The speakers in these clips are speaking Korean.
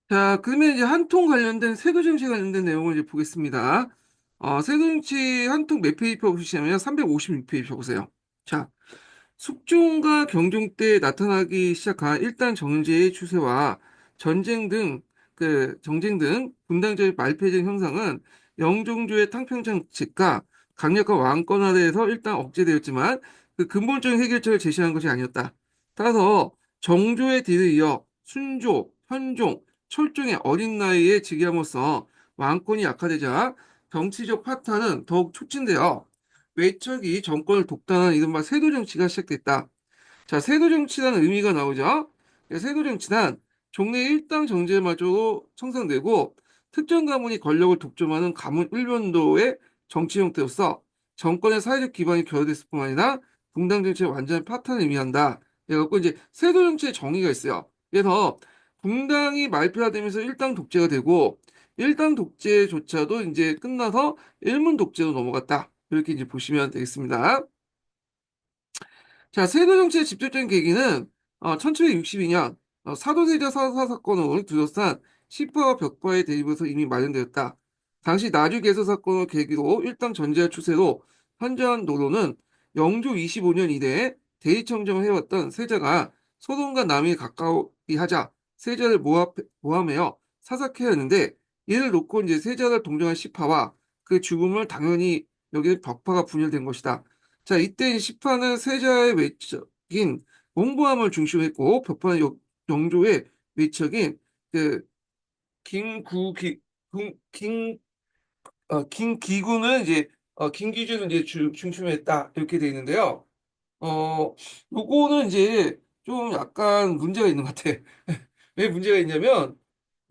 자, 그러면 이제 한통 관련된 세도 정치 관련된 내용을 이제 보겠습니다. 세도 정치 한 통 몇 페이지 보시냐면 356페이지 펴보세요. 자, 숙종과 경종 때 나타나기 시작한 일당 정제의 추세와 정쟁 등 분당적인 말패적 형상은 영종조의 탕평정책과 강력한 왕권 하에서 일단 억제되었지만 그 근본적인 해결책을 제시한 것이 아니었다. 따라서 정조의 뒤를 이어 순조, 현종, 철종의 어린 나이에 즉위함으로써 왕권이 약화되자 정치적 파탄은 더욱 촉진되어 외척이 정권을 독단하는 이른바 세도 정치가 시작됐다. 자, 세도 정치라는 의미가 나오죠. 세도 정치란 종래 일당 정제마저 청산되고 특정 가문이 권력을 독점하는 가문 일변도의 정치 형태로서 정권의 사회적 기반이 결여됐을 뿐 아니라 분당 정치의 완전한 파탄을 의미한다. 그래갖고 이제 세도 정치의 정의가 있어요. 그래서 분당이 말피화되면서 일당 독재가 되고 일당 독재조차도 이제 끝나서 일문 독재로 넘어갔다. 이렇게 이제 보시면 되겠습니다. 자, 세도 정치의 직접적인 계기는 1762년 사도세자 사사 사건을 둘러싼 시파와 벽파의 대립에서 이미 마련되었다. 당시 나주 개서 사건을 계기로 일당 전제할 추세로 현저한 노로는 영조 25년 이래 대의청정을 해왔던 세자가 소동과 남이 가까이 하자 세자를 모함하여 사삭해야 하는데 이를 놓고 이제 세자를 동정한 시파와 그 죽음을 당연히 여기는 벽파가 분열된 것이다. 자, 이때 시파는 세자의 외척인 공부함을 중심했고 벽파는 영조의 외척인 그 김구기 김 김기군은 이제 김기준은 이제 중심했다 이렇게 돼 있는데요. 어 요거는 이제 좀 약간 문제가 있는 것 같아. 왜 문제가 있냐면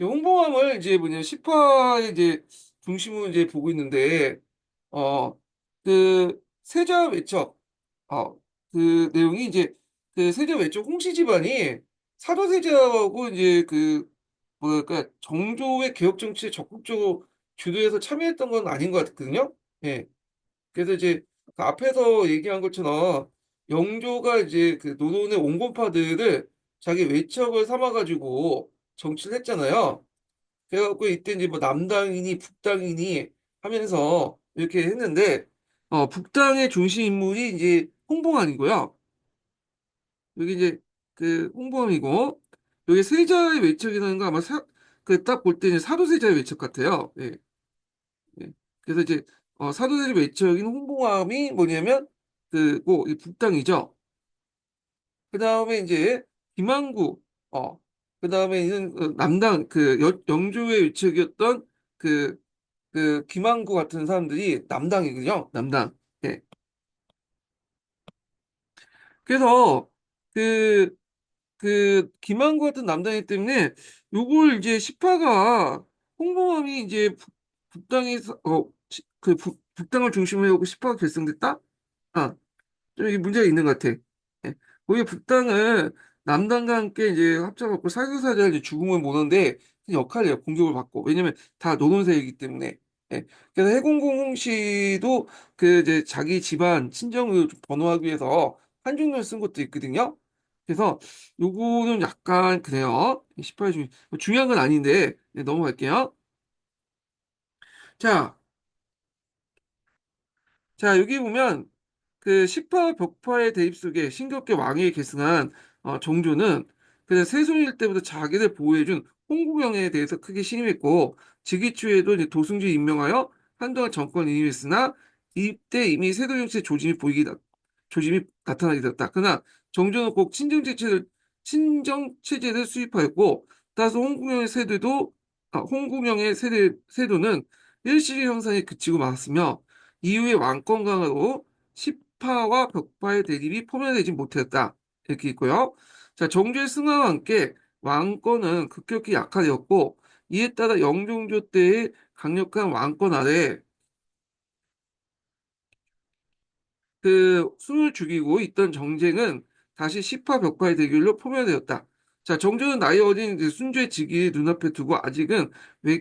이 홍보함을 이제 뭐냐 시파의 이제 중심으로 이제 보고 있는데 어 그 세자 외척 그 내용이 이제 그 세자 외쪽 홍씨 집안이 사도세자하고 이제 그 뭐랄까 정조의 개혁 정치에 적극적으로 주도해서 참여했던 건 아닌 것 같거든요. 예. 그래서 이제 그 앞에서 얘기한 것처럼 영조가 이제 그 노론의 온건파들을 자기 외척을 삼아가지고 정치를 했잖아요. 그래갖고 이때 이제 뭐 남당이니 북당이니 하면서 이렇게 했는데 북당의 중심 인물이 이제 홍봉안이고요. 여기 이제 그 홍범이고 여기 세자의 외척이라는 거 아마 그 딱 볼 때 이제 사도세자의 외척 같아요. 예, 예. 그래서 이제 사도세자 외척인 홍봉함이 뭐냐면 그고 이 북당이죠. 그 다음에 이제 김항구 그 다음에는 남당 그 영조의 외척이었던 그 김항구 같은 사람들이 남당이거든요. 남당. 예. 그래서 그 김한구 같은 남당이기 때문에 요걸 이제 시파가 홍보함이 이제 북당에서 북당을 중심으로 하고 시파가 결성됐다? 아, 좀 이게 문제가 있는 것 같아. 예. 거기 북당은 남당과 함께 이제 합쳐갖고 사교사를 이제 죽음을 모는데 역할이에요. 공격을 받고. 왜냐면 다 노동세이기 때문에. 예. 그래서 해공공 홍씨도 그 이제 자기 집안 친정을 좀 번호하기 위해서 한중론을 쓴 것도 있거든요. 그래서 요거는 약간 그래요. 18중 중요한 건 아닌데 네, 넘어갈게요. 자, 자, 여기 보면 그 시파 벽파의 대립 속에 신격계 왕위에 계승한 정조는 그냥 세손일 때부터 자기를 보호해준 홍구경에 대해서 크게 신임했고 즉위 초에도 이제 도승지 임명하여 한동안 정권을 인임했으나 이때 이미 세도 정치의 조짐이 나타나게 되었다. 그러나 정조는 꼭 친정 체제를 수립하였고 따라서 홍구경의 세도는 일시적 형상에 그치고 말았으며 이후의 왕권 강화로 시파와 벽파의 대립이 포면되지 못했다. 이렇게 있고요. 자, 정조의 승하와 함께 왕권은 급격히 약화되었고 이에 따라 영종조 때의 강력한 왕권 아래 숨을 죽이고 있던 정쟁은 다시 시파 벽파의 대결로 포멸되었다. 자, 정조는 나이 어린 이제 순조의 즉위를 눈앞에 두고 아직은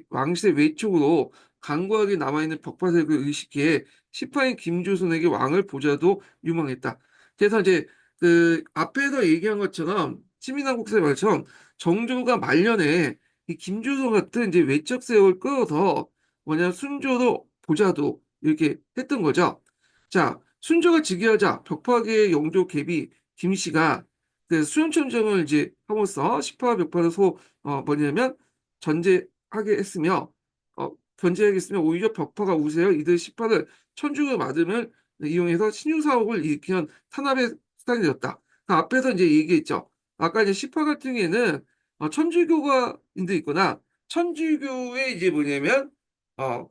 왕실의 외척으로 강고하게 남아있는 벽파 세력을 의식해 시파인 김조선에게 왕을 보자도 유망했다. 그래서 이제 그 앞에서 얘기한 것처럼 시민왕국사의 말처럼 정조가 말년에 이 김조선 같은 이제 외척 세력을 끌어서 뭐냐 순조도 보자도 이렇게 했던 거죠. 자, 순조가 즉위하자 벽파계의 영조 계비 김씨가 그 수용천정을 이제 함으로써 시파 벽파를 뭐냐면 전제하게 했으며 견제하게 했으며 오히려 벽파가 우세하여 이들 시파를 천주교 믿음을 이용해서 신유사옥을 일으키는 탄압의 수단이 되었다. 그 앞에서 이제 얘기했죠. 아까 이제 시파 같은 경우에는 천주교가인도 있거나 천주교의 이제 뭐냐면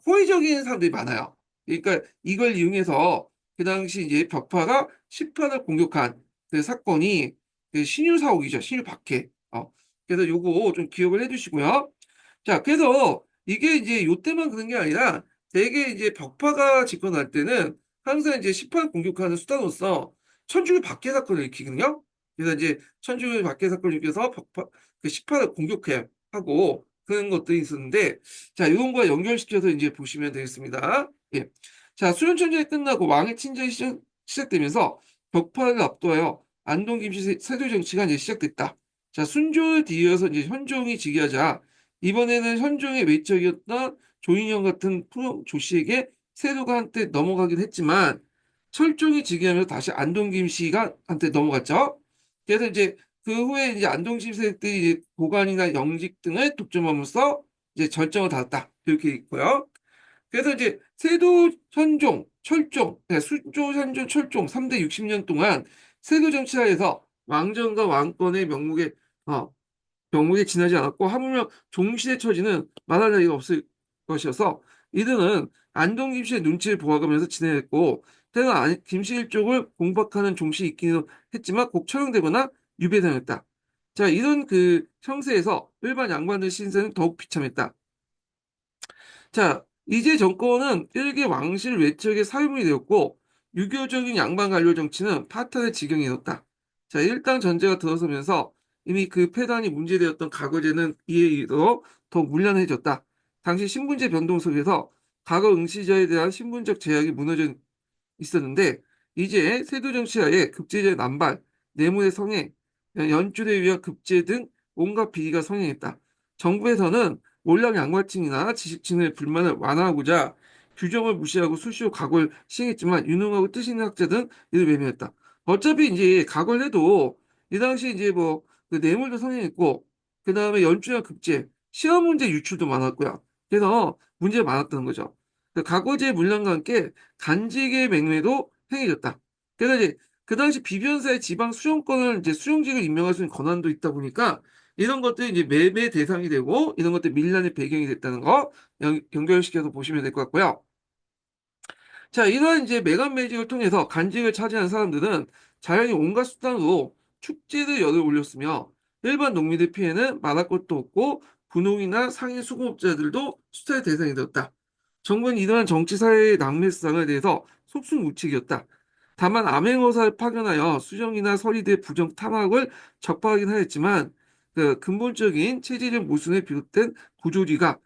호의적인 사람들이 많아요. 그러니까 이걸 이용해서 그 당시 이제 벽파가 시파를 공격한 그 사건이 그 신유사옥이죠. 신유박해. 그래서 요거 좀 기억을 해두시고요. 자, 그래서 이게 이제 요때만 그런 게 아니라 대개 이제 벽파가 집권할 때는 항상 이제 시파를 공격하는 수단으로서 천주교 박해 사건을 일으키거든요. 그래서 이제 천주교 박해 사건을 일으켜서 그 시파를 공격해 하고 그런 것들이 있었는데, 자, 이런 거 연결시켜서 이제 보시면 되겠습니다. 예. 자, 수련천전이 끝나고 왕의 친정이 시작되면서 벽파를 압도하여 안동 김씨 세조 정치가 이제 시작됐다. 자, 순조에 뒤이어서 이제 현종이 즉위하자 이번에는 현종의 외척이었던 조인영 같은 조 씨에게 세조가 한때 넘어가긴 했지만 철종이 즉위하면서 다시 안동 김씨가 한테 넘어갔죠. 그래서 이제 그 후에 이제 안동 김씨들이 이제 고관이나 영직 등을 독점함으로써 이제 절정을 닫았다. 이렇게 있고요. 그래서 이제 세도, 현종, 철종, 네, 수조, 현종, 철종 3대 60년 동안 세도 정치하에서 왕정과 왕권의 어, 명목에 지나지 않았고 하물며 종시의 처지는 말할 나위가 없을 것이어서 이들은 안동 김씨의 눈치를 보아가면서 지내했고 때는 김씨 일족을 공박하는 종시 있기는 했지만 꼭 처형되거나 유배당했다. 자, 이런 그 형세에서 일반 양반들 신세는 더욱 비참했다. 자, 이제 정권은 일개 왕실 외척의 사유물이 되었고 유교적인 양반 관료 정치는 파탄의 지경에 이뤘다. 자, 일당 전제가 들어서면서 이미 그 폐단이 문제되었던 과거제는 이에 이르러 더욱 문란해졌다. 당시 신분제 변동 속에서 과거 응시자에 대한 신분적 제약이 무너져 있었는데 이제 세도 정치하에 급제적 남발, 뇌물의 성행, 연줄에 의한 급제 등 온갖 비리가 성행했다. 정부에서는 몰락 양과층이나 지식층의 불만을 완화하고자 규정을 무시하고 수시로 각오를 시행했지만 유능하고 뜻 있는 학자들은 이를 외면했다. 어차피 이제 각오를 해도 이 당시 이제 뭐그 뇌물도 성행했고 그 다음에 연주와 급제, 시험 문제 유출도 많았고요. 그래서 문제가 많았던 거죠. 그 과거제 물량과 함께 간직의 맹매도 행해졌다. 그래서 이제 그 당시 비변사의 지방 수용권을 이제 수용직을 임명할 수 있는 권한도 있다 보니까 이런 것들이 이제 매매 대상이 되고 이런 것들 밀란의 배경이 됐다는 거 연결시켜서 보시면 될 것 같고요. 자, 이러한 이제 매간 매직을 통해서 간직을 차지한 사람들은 자연히 온갖 수단으로 축제를 열을 올렸으며 일반 농민의 피해는 말할 것도 없고 분홍이나 상인 수공업자들도 수사의 대상이 되었다. 정부는 이러한 정치 사회의 낭매상에 대해서 속수무책이었다. 다만 암행어사를 파견하여 수정이나 서리대 부정 탐악을 적발하긴 하였지만 그 근본적인 체질의 모순에 비롯된 구조리가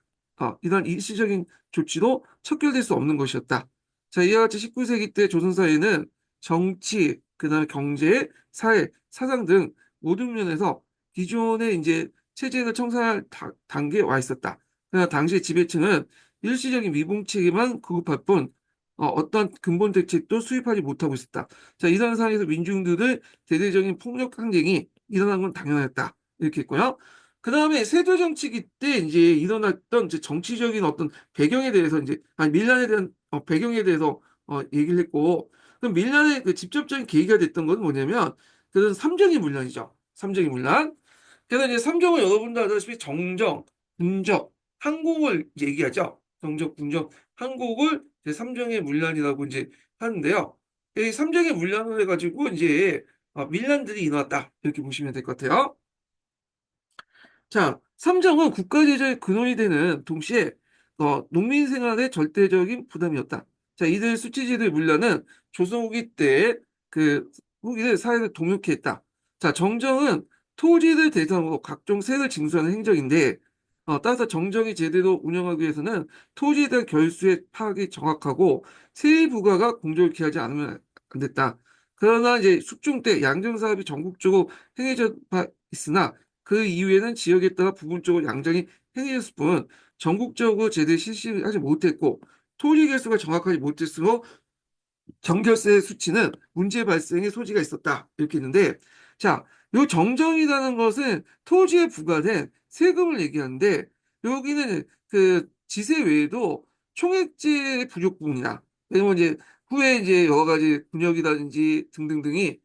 이러한 일시적인 조치로 척결될 수 없는 것이었다. 자, 이와 같이 19세기 때 조선사회는 정치, 그다음에 경제, 사회, 사상 등 모든 면에서 기존의 이제 체제를 청산할 단계에 와 있었다. 그러나 당시 지배층은 일시적인 미봉책에만 구급할 뿐 어떤 근본 대책도 수립하지 못하고 있었다. 자, 이런 상황에서 민중들의 대대적인 폭력 항쟁이 일어난 건 당연했다. 이렇게 했고요. 그 다음에 세조 정치기 때 이제 일어났던 이제 정치적인 어떤 배경에 대해서 이제 아니 밀란에 대한 배경에 대해서 얘기를 했고 그럼 밀란의 그 직접적인 계기가 됐던 건 뭐냐면 그건 삼정의 문란이죠. 삼정의 문란. 그래서 이제 삼정은 여러분도 아다시피 정정, 분적, 항공을 얘기하죠. 정적, 분적, 항공을 이제 삼정의 문란이라고 이제 하는데요. 이 삼정의 문란을 해가지고 이제 밀란들이 일어났다 이렇게 보시면 될 것 같아요. 자, 삼정은 국가재정의 근원이 되는 동시에 농민 생활의 절대적인 부담이었다. 자, 이들 수치지들 물량은 조선 후기 때 그 후기를 사회를 동역해 했다. 자, 정정은 토지를 대상으로 각종 세를 징수하는 행정인데 따라서 정정이 제대로 운영하기 위해서는 토지에 대한 결수의 파악이 정확하고 세의 부과가 공정케 하지 않으면 안 됐다. 그러나 이제 숙종 때 양정 사업이 전국적으로 행해져 있으나 그 이후에는 지역에 따라 부분적으로 양정이 행해졌을 뿐 전국적으로 제대로 실시하지 못했고 토지 개수가 정확하지 못했으므로 정결세 수치는 문제 발생의 소지가 있었다. 이렇게 있는데, 자, 요 정정이라는 것은 토지에 부과된 세금을 얘기하는데, 여기는 그 지세 외에도 총액제 부족 부분이나, 왜냐면 이제 후에 이제 여러 가지 분역이라든지 등등등이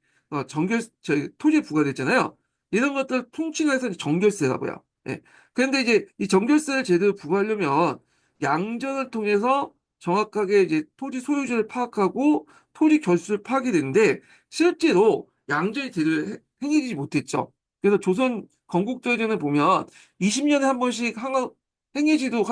저희 토지에 부과됐잖아요. 이런 것들 통칭해서 이제 정결세라고 해요. 예. 그런데 이제 이 정결세를 제대로 부과하려면 양전을 통해서 정확하게 이제 토지 소유주를 파악하고 토지 결수를 파악이 되는데 실제로 양전이 제대로 행해지지 못했죠. 그래서 조선 건국대전을 보면 20년에 한 번씩 행해지도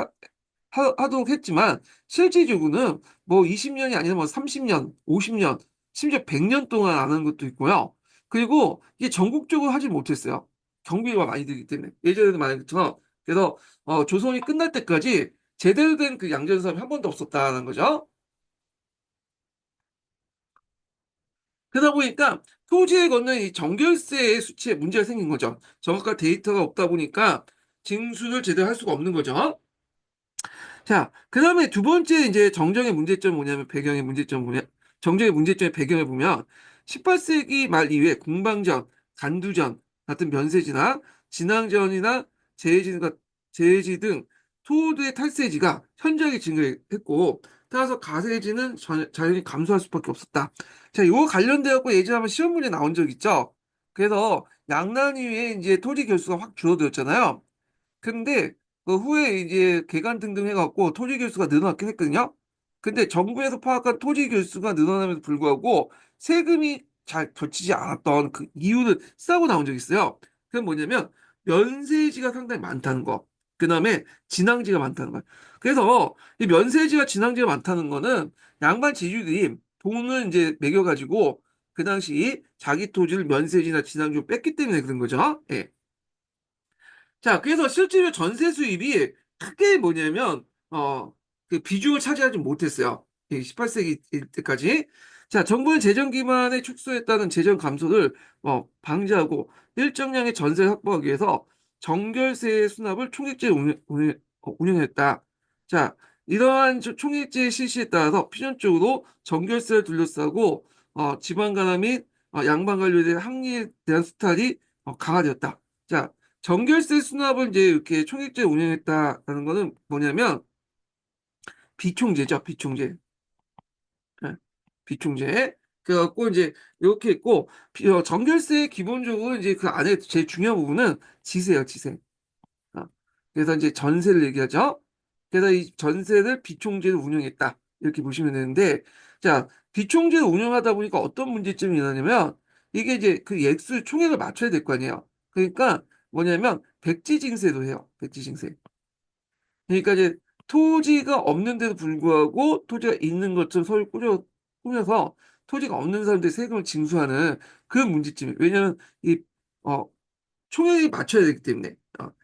하도록 했지만 실질적으로는 뭐 20년이 아니라 뭐 30년, 50년, 심지어 100년 동안 안 한 것도 있고요. 그리고 이게 전국적으로 하지 못했어요. 경비가 많이 들기 때문에. 예전에도 말한 것처럼. 그래서 조선이 끝날 때까지 제대로 된 그 양전 사업이 한 번도 없었다는 거죠. 그러다 보니까 토지에 걷는 이 정결세의 수치에 문제가 생긴 거죠. 정확한 데이터가 없다 보니까 징수를 제대로 할 수가 없는 거죠. 자, 그 다음에 두 번째 이제 정정의 문제점은 뭐냐면 배경의 문제점 뭐냐? 정정의 문제점의 배경을 보면 18세기 말 이후에 공방전, 간두전 같은 면세지나 진앙전이나 재해지 등 토호도의 탈세지가 현저하게 증가했고 따라서 가세지는 자연히 감소할 수밖에 없었다. 자, 이거 관련돼 갖고 예전에 한번 시험 문제 나온 적 있죠. 그래서 양난 이후에 이제 토지 결수가 확 줄어들었잖아요. 근데 그 후에 이제 개간 등등 해갖고 토지 교수가 늘어났긴 했거든요. 근데 정부에서 파악한 토지 교수가 늘어남에도 불구하고 세금이 잘 걷히지 않았던 그 이유를 싸고 나온 적이 있어요. 그건 뭐냐면 면세지가 상당히 많다는 거. 그다음에 진앙지가 많다는 거예요. 그래서 이 면세지와 진앙지가 많다는 거는 양반 지주들이 돈을 이제 매겨가지고 그 당시 자기 토지를 면세지나 진앙지로 뺐기 때문에 그런 거죠. 예. 자, 그래서 실제로 전세 수입이 크게 뭐냐면, 그 비중을 차지하지 못했어요. 18세기 때까지. 자, 정부는 재정 기반에 축소했다는 재정 감소를 방지하고 일정량의 전세를 확보하기 위해서 정결세 수납을 총액제로 운영했다. 자, 이러한 총액제 실시에 따라서 필연적으로 정결세를 둘러싸고 지방 간화 및 양반 관료에 대한 항의에 대한 수탈이 강화되었다. 자, 정결세 수납을 이제 이렇게 총액제 운영했다라는 거는 뭐냐면 비총재죠, 비총재. 예, 비총재. 그래갖고 이제 이렇게 있고 정결세 기본적으로 이제 그 안에 제일 중요한 부분은 지세예요, 지세. 어, 그래서 이제 전세를 얘기하죠. 그래서 이 전세를 비총재로 운영했다 이렇게 보시면 되는데 자 비총재로 운영하다 보니까 어떤 문제점이 일어나냐면 이게 이제 그 액수 총액을 맞춰야 될 거 아니에요. 그러니까 뭐냐면 백지징세도 해요. 백지징세. 그러니까 이제 토지가 없는데도 불구하고 토지가 있는 것처럼 서로 꾸며서 토지가 없는 사람들이 세금을 징수하는 그런 문제점이에요. 왜냐하면 이 어, 총액이 맞춰야 되기 때문에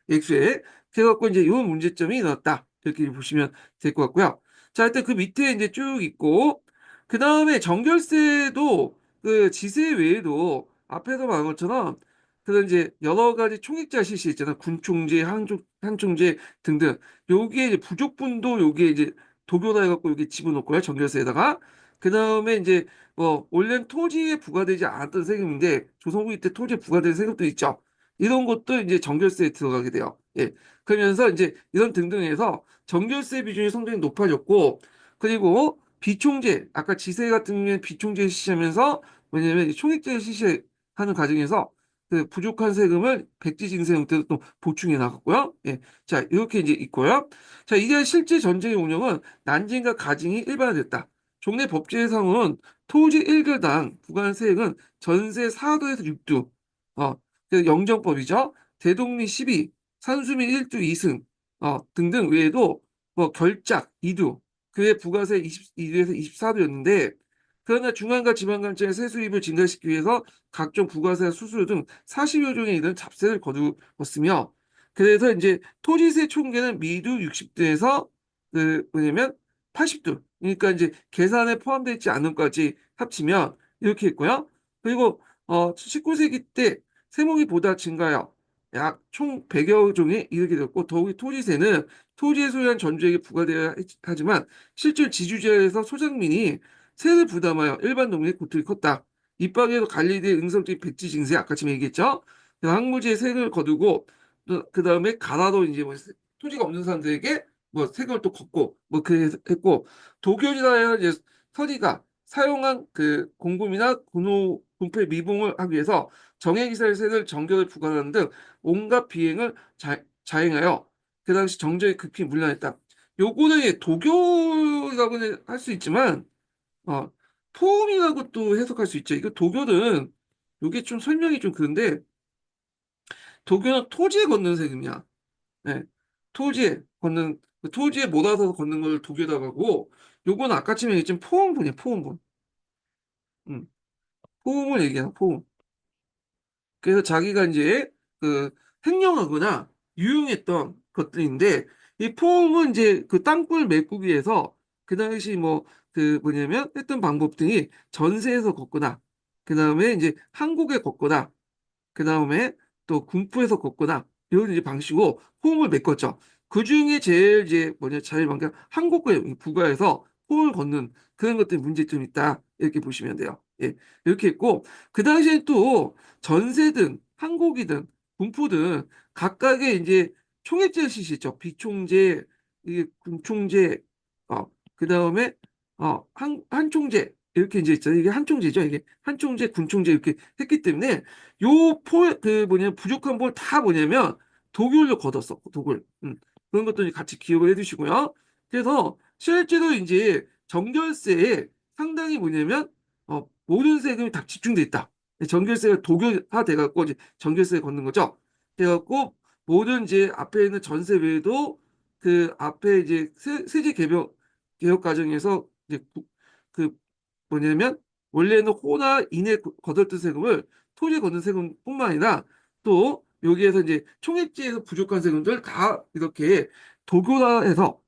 액수에 그래갖고 이제 이런 문제점이 나왔다 이렇게 보시면 될 것 같고요. 자, 일단 그 밑에 이제 쭉 있고 그 다음에 정결세도 그 지세 외에도 앞에서 말한 것처럼 그런 이제 여러 가지 총액자 실시했잖아. 군총재, 한총재 등등. 여기에 이제 부족분도 여기에 이제 도교다 해갖고 여기 집어넣고요. 정결세에다가 그 다음에 이제 원래는 토지에 부과되지 않았던 세금인데 조선후기 때 토지에 부과된 세금도 있죠. 이런 것도 이제 정결세에 들어가게 돼요. 예. 그러면서 이제 이런 등등해서 정결세 비중이 상당히 높아졌고, 그리고 비총재, 아까 지세 같은 경우에 비총재 실시하면서, 왜냐면 총액제를 실시하는 과정에서 그 부족한 세금을 백지징세 형태로 또 보충해 나갔고요. 예. 자, 이렇게 이제 있고요. 자, 이게 실제 전쟁의 운영은 난징과 가징이 일반화됐다. 종래 법제상은 토지 1개당 부과한 세액은 전세 4도에서 6도, 그 영정법이죠. 대동리 12, 산수민 1두 2승 등등 외에도 뭐 결작 2두, 그외 부가세 22도에서 24도였는데 그러나 중앙과 지방간청의 세수입을 증가시키기 위해서 각종 부가세 수수료 등 40여 종에 이르는 잡세를 거두었으며 그래서 이제 토지세 총계는 미두 60도에서 그 뭐냐면 80도 그러니까 이제 계산에 포함되어 있지 않은 것까지 합치면 이렇게 했고요. 그리고 19세기 때 세목이 보다 증가하여 약 총 100여 종에 이르게 되었고, 더욱이 토지세는 토지에 소유한 전주에게 부과되어야 하지만 실제 지주지에서 소장민이 세를 부담하여 일반 농민의 고통이 컸다. 입방에도 관리된 응성적인 백지 증세, 아까 지금 얘기했죠. 항무지에 세금을 거두고 그 다음에 가나도 이제 뭐 토지가 없는 사람들에게 뭐 세금을 또 걷고 뭐 그렇게 했고, 도교지사에 이제 서리가 사용한 그 공금이나 군포의 미봉을 하기 위해서 정액이사의 세를 정결을 부과하는 등 온갖 비행을 자행하여 그 당시 정적이 급히 문란했다. 요거는 도교라고는 할 수 있지만 어, 포음이라고 또 해석할 수 있죠. 이거 도교는 요게 좀 설명이 좀 그런데, 도교는 토지에 걷는 세금이야. 네. 토지에 걷는 그 토지에 몰아서 걷는 걸 도교라고 하고, 요건 아까쯤에 얘기했지만 포음분이야. 포음분. 음. 포음을 얘기하는 포음. 그래서 자기가 이제 그 횡령하거나 유용했던 것들인데, 이 포음은 이제 그 땅굴 메꾸기 위해서 그 당시 뭐 그 뭐냐면 했던 방법 등이 전세에서 걷거나, 그 다음에 이제 한국에 걷거나, 그 다음에 또 군포에서 걷거나, 이런 이제 방식으로 호응을 메꿨죠. 그 중에 제일 이제 뭐냐 자유방가 한국에 부가해서 호응을 걷는 그런 것들이 문제점이 있다, 이렇게 보시면 돼요. 예, 이렇게 했고, 그 당시에 또 전세든 항곡이든 군포든 각각의 이제 총액제를 실시했죠. 비총제, 이게 군총제, 그 다음에 한총제, 이렇게 이제 있잖아요. 이게 한총제죠. 이게 한총제, 군총제 이렇게 했기 때문에 그 부족한 볼 다 뭐냐면 독일로 걷었어. 독일. 그런 것도 이제 같이 기억을 해두시고요. 그래서 실제로 이제 정결세에 상당히 뭐냐면 모든 세금이 다 집중돼 있다. 정결세가 독일화 돼갖고 이제 정결세에 걷는 거죠. 그래갖고 모든 이제 앞에 있는 전세 외에도 그 앞에 이제 세제 개혁 과정에서 이제 그 뭐냐면 원래는 호나 인에 거뒀던 세금을 토지에 걷는 세금뿐만 아니라 또 여기에서 이제 총액지에서 부족한 세금들 다 이렇게 도교화해서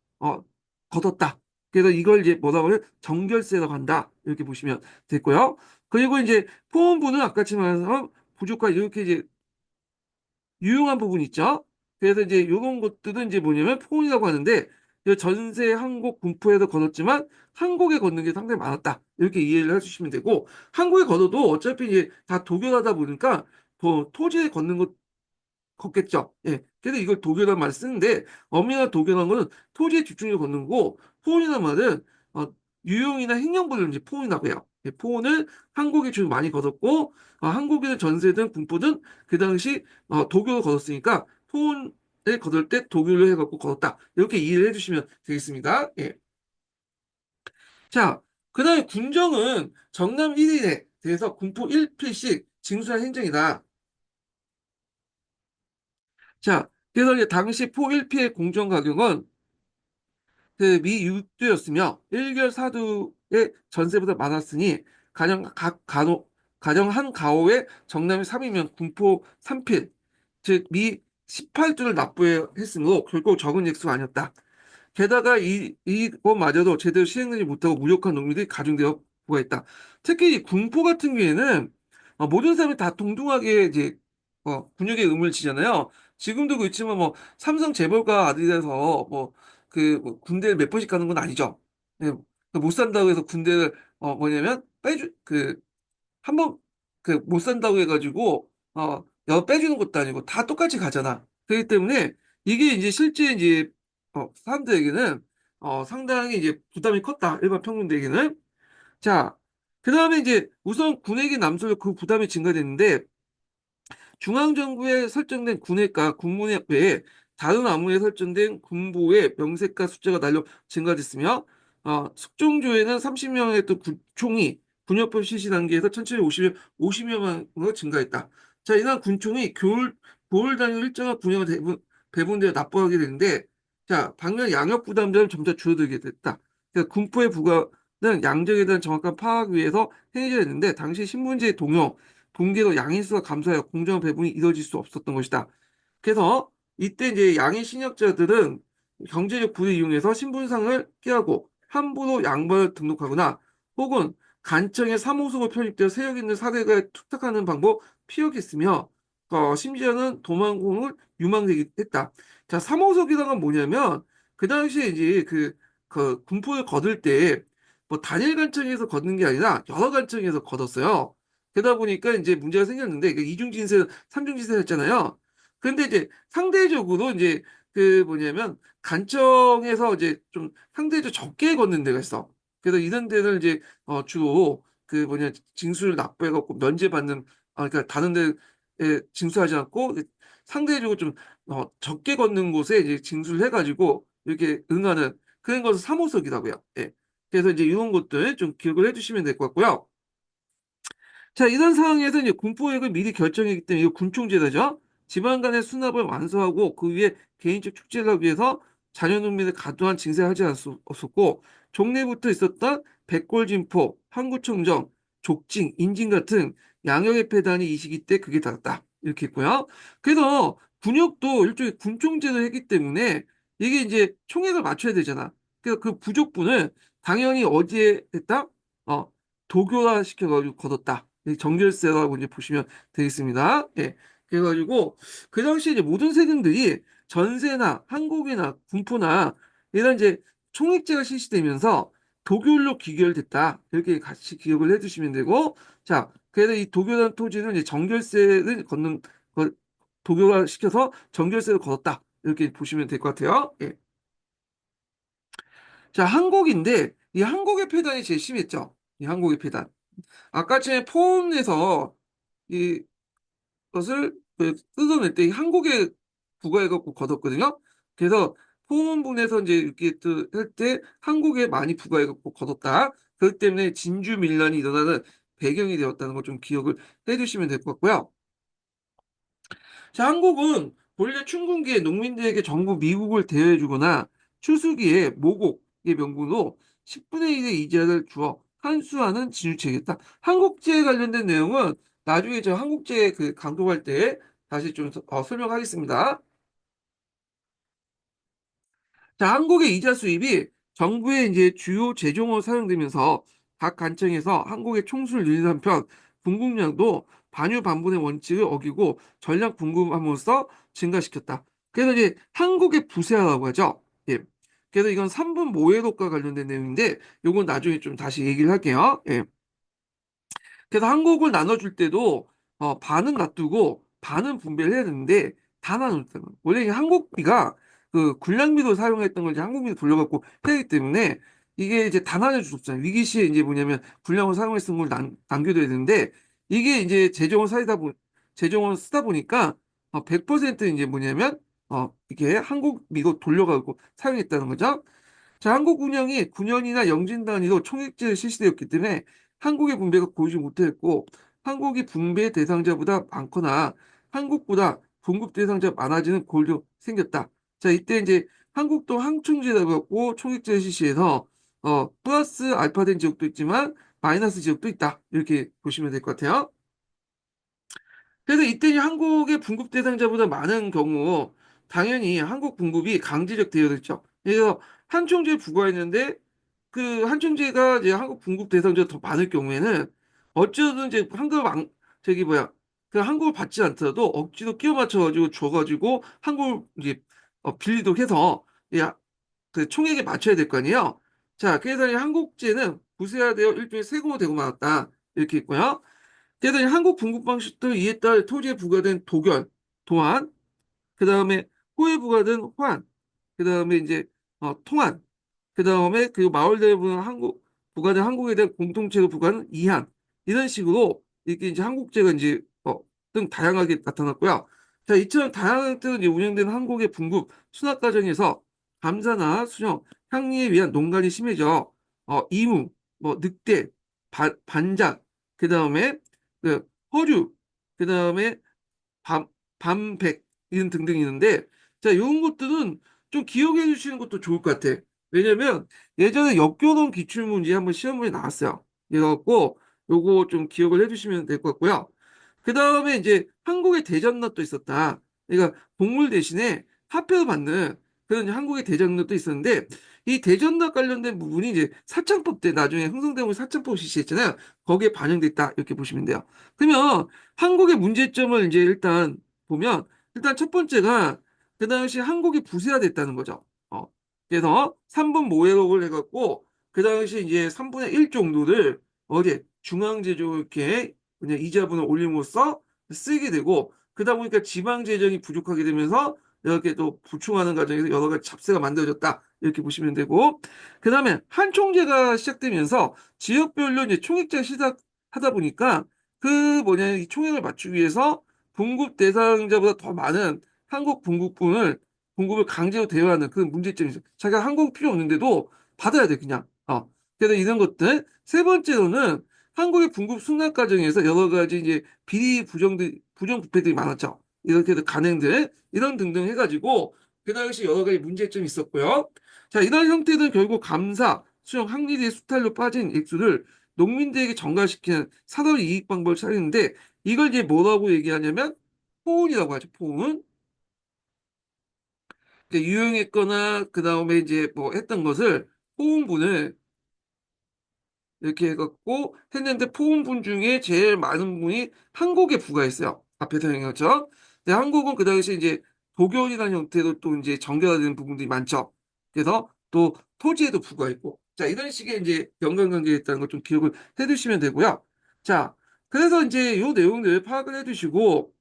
걷었다. 그래서 이걸 이제 뭐라고 해요? 정결세라고 한다. 이렇게 보시면 됐고요. 그리고 이제 포원부는 아까처 말한 부족한 이렇게 이제 유용한 부분 있죠. 그래서 이제 이런 것들은 이제 뭐냐면 포원이라고 하는데, 이 전세 항곡 군포에서 걷었지만 항곡에 걷는 게 상당히 많았다. 이렇게 이해를 해주시면 되고, 항곡에 걷어도 어차피 이제 다 도교하다 보니까 토지에 걷는 것 걷겠죠. 예. 그래서 이걸 도교란 말을 쓰는데, 엄밀한 도교란 거는 토지에 집중해서 걷는 거고, 포온이란 말은 어, 유용이나 행령부를 이제 포온이라고 해요. 예, 포온을 한국에 좀 많이 걷었고, 한국에는 전세든 군포든 그 당시 도교를 걷었으니까 포온을 걷을 때 도교를 해갖고 걷었다. 이렇게 이해를 해주시면 되겠습니다. 예. 자, 그 다음에 군정은 정남 1일에 대해서 군포 1필씩 징수한 행정이다. 자, 그래서 이제 당시 포 1피의 공정 가격은 그 미 6두였으며 1개월 사두의 전세보다 많았으니 가령 한 가오에 정남이 3이면 군포 3필, 즉 미 18두를 납부했으므로 결국 적은 액수가 아니었다. 게다가 이것마저도 제대로 시행하지 못하고 무력한 농민들이 가중되어 부과했다. 특히 이 군포 같은 경우에는 모든 사람이 다 동등하게 이제 군역의 의무를 지잖아요. 지금도 그렇지만 뭐 삼성 재벌가 아들이라서 뭐 군대를 몇 번씩 가는 건 아니죠. 예, 못 산다고 해서 군대를 뭐냐면 빼주 그 한 번 그 못 산다고 해가지고 빼주는 것도 아니고 다 똑같이 가잖아. 그렇기 때문에 이게 이제 실제 이제 사람들에게는 상당히 이제 부담이 컸다. 일반 평균들에게는. 자, 그 다음에 이제 우선 군액이 남설로 그 부담이 증가됐는데, 중앙정부에 설정된 군액과 군무역 외에 다른 암호에 설정된 군부의 명세가 숫자가 날로 증가됐으며, 숙종조에는 30명의 또 군총이 군역법 실시 단계에서 1750명, 50명으로 증가했다. 자, 이날 군총이 보월 단위로 일정한 군역을 배분되어 납부하게 되는데, 자, 반면 양역 부담자는 점차 줄어들게 됐다. 그러니까 군포의 부과는 양적에 대한 정확한 파악 위해서 행해져야 했는데, 당시 신문지의 동요, 동계로 양인수가 감소하여 공정한 배분이 이루어질 수 없었던 것이다. 그래서 이때 이제 양인 신역자들은 경제적 부를 이용해서 신분상을 피하고 함부로 양벌 등록하거나 혹은 간청에 사무소가 편입되어 세력 있는 사대가 투탁하는 방법 피하겠으며, 심지어는 도망공을 유망했다. 자, 3호석이라는 건 뭐냐면, 그 당시에 이제 군포를 거둘 때, 뭐, 단일 관청에서 걷는 게 아니라 여러 관청에서 걷었어요. 그러다 보니까 이제 문제가 생겼는데, 이중진세, 삼중진세 했잖아요. 근데 이제 상대적으로 이제 뭐냐면, 간청에서 이제 좀 상대적으로 적게 걷는 데가 있어. 그래서 이런 데를 이제, 주로 징수를 납부해갖고 면제받는, 그러니까 다른 데 징수하지 않고 상대적으로 좀 적게 걷는 곳에 이제 징수를 해가지고 이렇게 응하는 그런 것을 삼호석이라고요. 예. 그래서 이제 이런 것들 좀 기억을 해주시면 될 것 같고요. 자, 이런 상황에서 이제 군포획을 미리 결정했기 때문에 이거 군총제도죠. 지방 간의 수납을 완수하고 그 위에 개인적 축제를 하기 위해서 자녀농민을 과도한 징세를 하지 않았었고 종래부터 있었던 백골진포, 항구청정, 족징, 인진 같은 양형의 폐단이 이 시기 때 그게 닿았다. 이렇게 있고요. 그래서 군역도 일종의 군총제도를 했기 때문에 이게 이제 총액을 맞춰야 되잖아. 그래서 그 부족분을 당연히 어디에 했다? 어, 도교화 시켜가지고 걷었다. 정결세라고 이제 보시면 되겠습니다. 예. 그래가지고 그 당시에 이제 모든 세금들이 전세나 항공이나 군포나 이런 이제 총액제가 실시되면서 도교로 귀결됐다. 이렇게 같이 기억을 해두시면 되고, 자, 그래서 이 도교란 토지는 이제 정결세를 걷는 도교화 시켜서 정결세를 걷었다. 이렇게 보시면 될 것 같아요. 예. 자, 항곡인데 이 항곡의 폐단이 제일 심했죠. 이 항곡의 폐단. 아까 전에 포온에서 이것을 뜯어낼 때 이 한국에 부과해갖고 걷었거든요. 그래서 포온분에서 이제 이렇게 할 때 한국에 많이 부과해갖고 걷었다. 그렇기 때문에 진주 밀란이 일어나는 배경이 되었다는 걸 좀 기억을 해두시면 될 것 같고요. 자, 한국은 본래 춘군기에 농민들에게 정부 미국을 대여해주거나 추수기에 모곡의 명분으로 10분의 1의 이자를 주어 환수하는 진유책이었다. 한국제에 관련된 내용은 나중에 저 한국제 강독할 때 다시 좀 설명하겠습니다. 자, 한국의 이자 수입이 정부의 이제 주요 재정으로 사용되면서 각 관청에서 한국의 총수를 늘리는 한편 분급량도 반유 반분의 원칙을 어기고 전량 분급함으로써 증가시켰다. 그래서 이제 한국의 부채라고 하죠. 예. 그래서 이건 3분 모회독과 관련된 내용인데 요건 나중에 좀 다시 얘기를 할게요. 예. 그래서 한국을 나눠줄 때도 반은 놔두고 반은 분배를 해야 되는데 다 나눠줬다는 거예요. 원래 이 한국비가 군량미로 사용했던 걸 이제 한국비로 돌려갖고 해야 되기 때문에 이게 이제 다 나눠줄 수 없잖아요. 위기 시에 이제 뭐냐면 군량을 사용했던 걸 남겨둬야 되는데 이게 이제 재정을 쓰다 보니까 100% 이제 뭐냐면 이게 한국미로 돌려가고 사용했다는 거죠. 자, 한국 운영이 9년이나 영진 단위로 총액제를 실시되었기 때문에 한국의 분배가 보이지 못했고 한국이 분배 대상자보다 많거나 한국보다 공급 대상자 많아지는 꼴도 생겼다. 자, 이때 이제 한국도 항총제라고 하고 총액제를 실시해서 플러스 알파된 지역도 있지만 마이너스 지역도 있다. 이렇게 보시면 될 것 같아요. 그래서 이때 이제 한국의 분급 대상자보다 많은 경우 당연히 한국 분급이 강제적 대여됐죠. 그래서 한 총재에 부과했는데 그 한 총재가 이제 한국 분급 대상자가 더 많을 경우에는 어찌든 이제 한국을 받지 않더라도 억지로 끼워 맞춰가지고 줘가지고 한국을 이제 빌리도록 해서 그 총액에 맞춰야 될 거 아니에요. 자, 그래서 이 한국제는 부세화되어 일종의 세금으로 되고 말았다. 이렇게 있고요. 그래서 이 한국 분급 방식도 이에 따라 토지에 부과된 도결, 도안, 그 다음에 호에 부과된 환, 그 다음에 이제 통한, 그 다음에 그리고 마을대에 부과된 한국에 대한 공통체로 부과하는 이한 이런 식으로 이렇게 이제 한국제가 이제 등 다양하게 나타났고요. 자, 이처럼 다양한 형태로 이제 운영되는 한국의 분급 수납 과정에서 감사나 수령, 향리에 위한 농간이 심해져 이무, 뭐 늑대, 반작, 그 다음에 허류, 그 다음에 밤, 밤백 이런 등등 있는데 자, 이런 것들은 좀 기억해 주시는 것도 좋을 것 같아. 왜냐면 예전에 역교동 기출문제 한번 시험문제 나왔어요. 그래갖고 요거 좀 기억을 해주시면 될 것 같고요. 그 다음에 이제 한국의 대전nat도 있었다. 그러니까 동물 대신에 화폐를 받는 그런 이제 한국의 대전도 있었는데 이 대전과 관련된 부분이 이제 사창법 때 나중에 흥성대원군 사창법 실시했잖아요. 거기에 반영됐다 이렇게 보시면 돼요. 그러면 한국의 문제점을 이제 일단 보면 일단 첫 번째가 그 당시 한국이 부세화됐다는 거죠. 그래서 3분 모회록을 해갖고 그 당시 이제 3분의 1 정도를 어디 중앙제조 이렇게 그냥 이자분을 올림으로써 쓰게 되고 그러다 보니까 지방 재정이 부족하게 되면서 이렇게 또 부충하는 과정에서 여러 가지 잡세가 만들어졌다 이렇게 보시면 되고 그 다음에 한총제가 시작되면서 지역별로 이제 총액제 시작하다 보니까 그 뭐냐 이 총액을 맞추기 위해서 분급 대상자보다 더 많은 한국 분급을 강제로 대여하는 그 문제점이 있어요. 자기가 한국 필요 없는데도 받아야 돼 그냥. 그래서 이런 것들 세 번째로는 한국의 분급 승낙 과정에서 여러 가지 이제 비리 부정부패들이 많았죠. 이렇게 간행들 이런 등등 해가지고 그 당시 여러 가지 문제점이 있었고요. 자, 이런 형태는 결국 감사, 수령, 학리의 수탈로 빠진 액수를 농민들에게 전가시키는 사설 이익 방법을 찾았는데 이걸 이제 뭐라고 얘기하냐면 포운이라고 하죠. 포운. 유용했거나 그 다음에 이제 뭐 했던 것을 포운분을 이렇게 해갖고 했는데 포옹분 중에 제일 많은 분이 한국에 부과했어요. 앞에서 얘기했죠. 근데 한국은 그 당시 이제 도교이라는 형태로 또 이제 전개가 되는 부분들이 많죠. 그래서 또 토지에도 부과했고. 자, 이런 식의 이제 연관관계가 있다는 걸 좀 기억을 해 두시면 되고요. 자, 그래서 이제 요 내용들 파악을 해 두시고,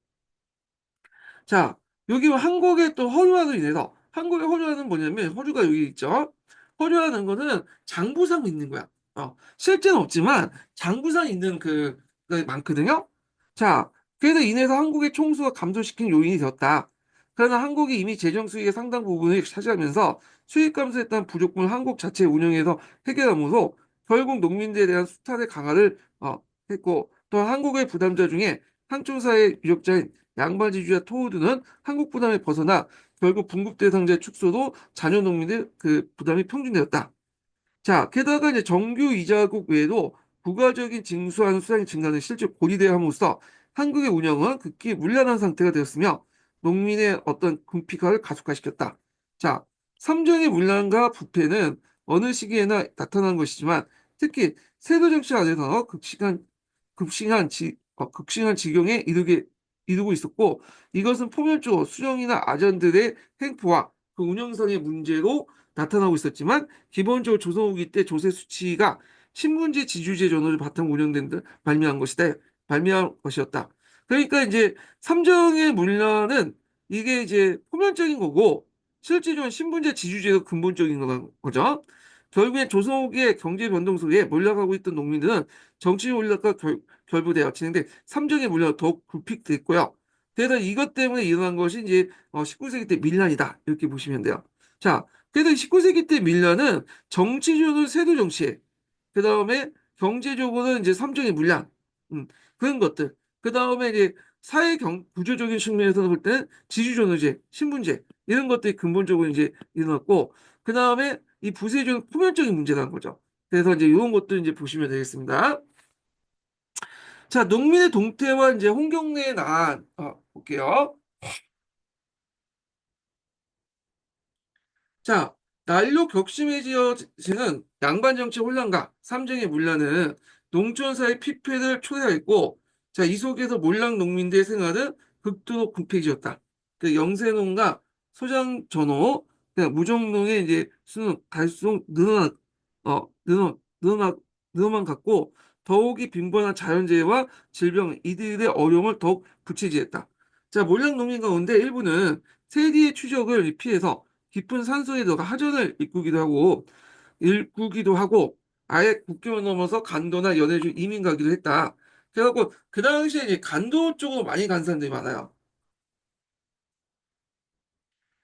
자, 여기 한국의 또 허류화로 인해서 한국의 허류화는 뭐냐면 허류가 여기 있죠. 허류화는 거는 장부상 있는 거야. 실제는 없지만 장부상 있는 그 많거든요. 자, 그래서 인해서 한국의 총수가 감소시킨 요인이 되었다. 그러나 한국이 이미 재정 수익의 상당 부분을 차지하면서 수익 감소했던 부족분을 한국 자체 운영에서 해결하면서 결국 농민들에 대한 수탈의 강화를 했고 또 한국의 부담자 중에 한총사의 유력자인 양반지주와 토우드는 한국 부담에 벗어나 결국 분급 대상자의 축소도 자녀 농민의 그 부담이 평준되었다. 자, 게다가 이제 정규 이자국 외에도 부가적인 징수한 수량이 증가는 실제 고리대함으로써 한국의 운영은 극히 문란한 상태가 되었으며 농민의 어떤 궁핍화를 가속화시켰다. 자, 삼정의 문란과 부패는 어느 시기에나 나타난 것이지만 특히 세도 정치 안에서 극심한 지경에 이르고 있었고 이것은 포괄적으로 수령이나 아전들의 행포와 그 운영상의 문제로 나타나고 있었지만 기본적으로 조선 후기 때 조세 수치가 신분제 지주제 전호를 바탕 운영된 듯 발미한 것이었다. 그러니까 이제 삼정의 문란은 이게 이제 표면적인 거고 실질적으로 신분제 지주제가 근본적인 거죠. 결국엔 조선 후기의 경제 변동 속에 몰려가고 있던 농민들은 정치 올락과 결부되어 진행된 삼정의 문란이 더욱 굴픽됐고요. 그래서 이것 때문에 일어난 것이 이제 19세기 때 밀란이다 이렇게 보시면 돼요. 자, 그래서 19세기 때 밀란은 정치적으로 세도 정치, 그 다음에 경제적으로는 이제 삼정의 물량, 그런 것들. 그 다음에 이제 구조적인 측면에서 볼 때는 지주존의제, 신분제, 이런 것들이 근본적으로 이제 일어났고, 그 다음에 이 부세적인 표면적인 문제라는 거죠. 그래서 이제 이런 것들 이제 보시면 되겠습니다. 자, 농민의 동태와 이제 홍경래의 난, 볼게요. 자, 난로 격심해지어지는 양반 정치 혼란과 삼정의 문란은 농촌사의 피폐를 초래했고, 자, 이 속에서 몰락 농민들의 생활은 극도로 궁핍해졌다. 그 영세농가 소장 전호, 그냥 무정농의 이제 수는 갈수록 늘어만 갔고, 더욱이 빈번한 자연재해와 질병, 이들의 어려움을 더욱 부채질했다. 자, 몰락 농민 가운데 일부는 세리의 추적을 피해서 깊은 산속에 들어가 하전을 일구기도 하고 아예 국경을 넘어서 간도나 연해주 이민 가기도 했다. 그래갖고 그 당시에 이제 간도 쪽으로 많이 간 사람들이 많아요.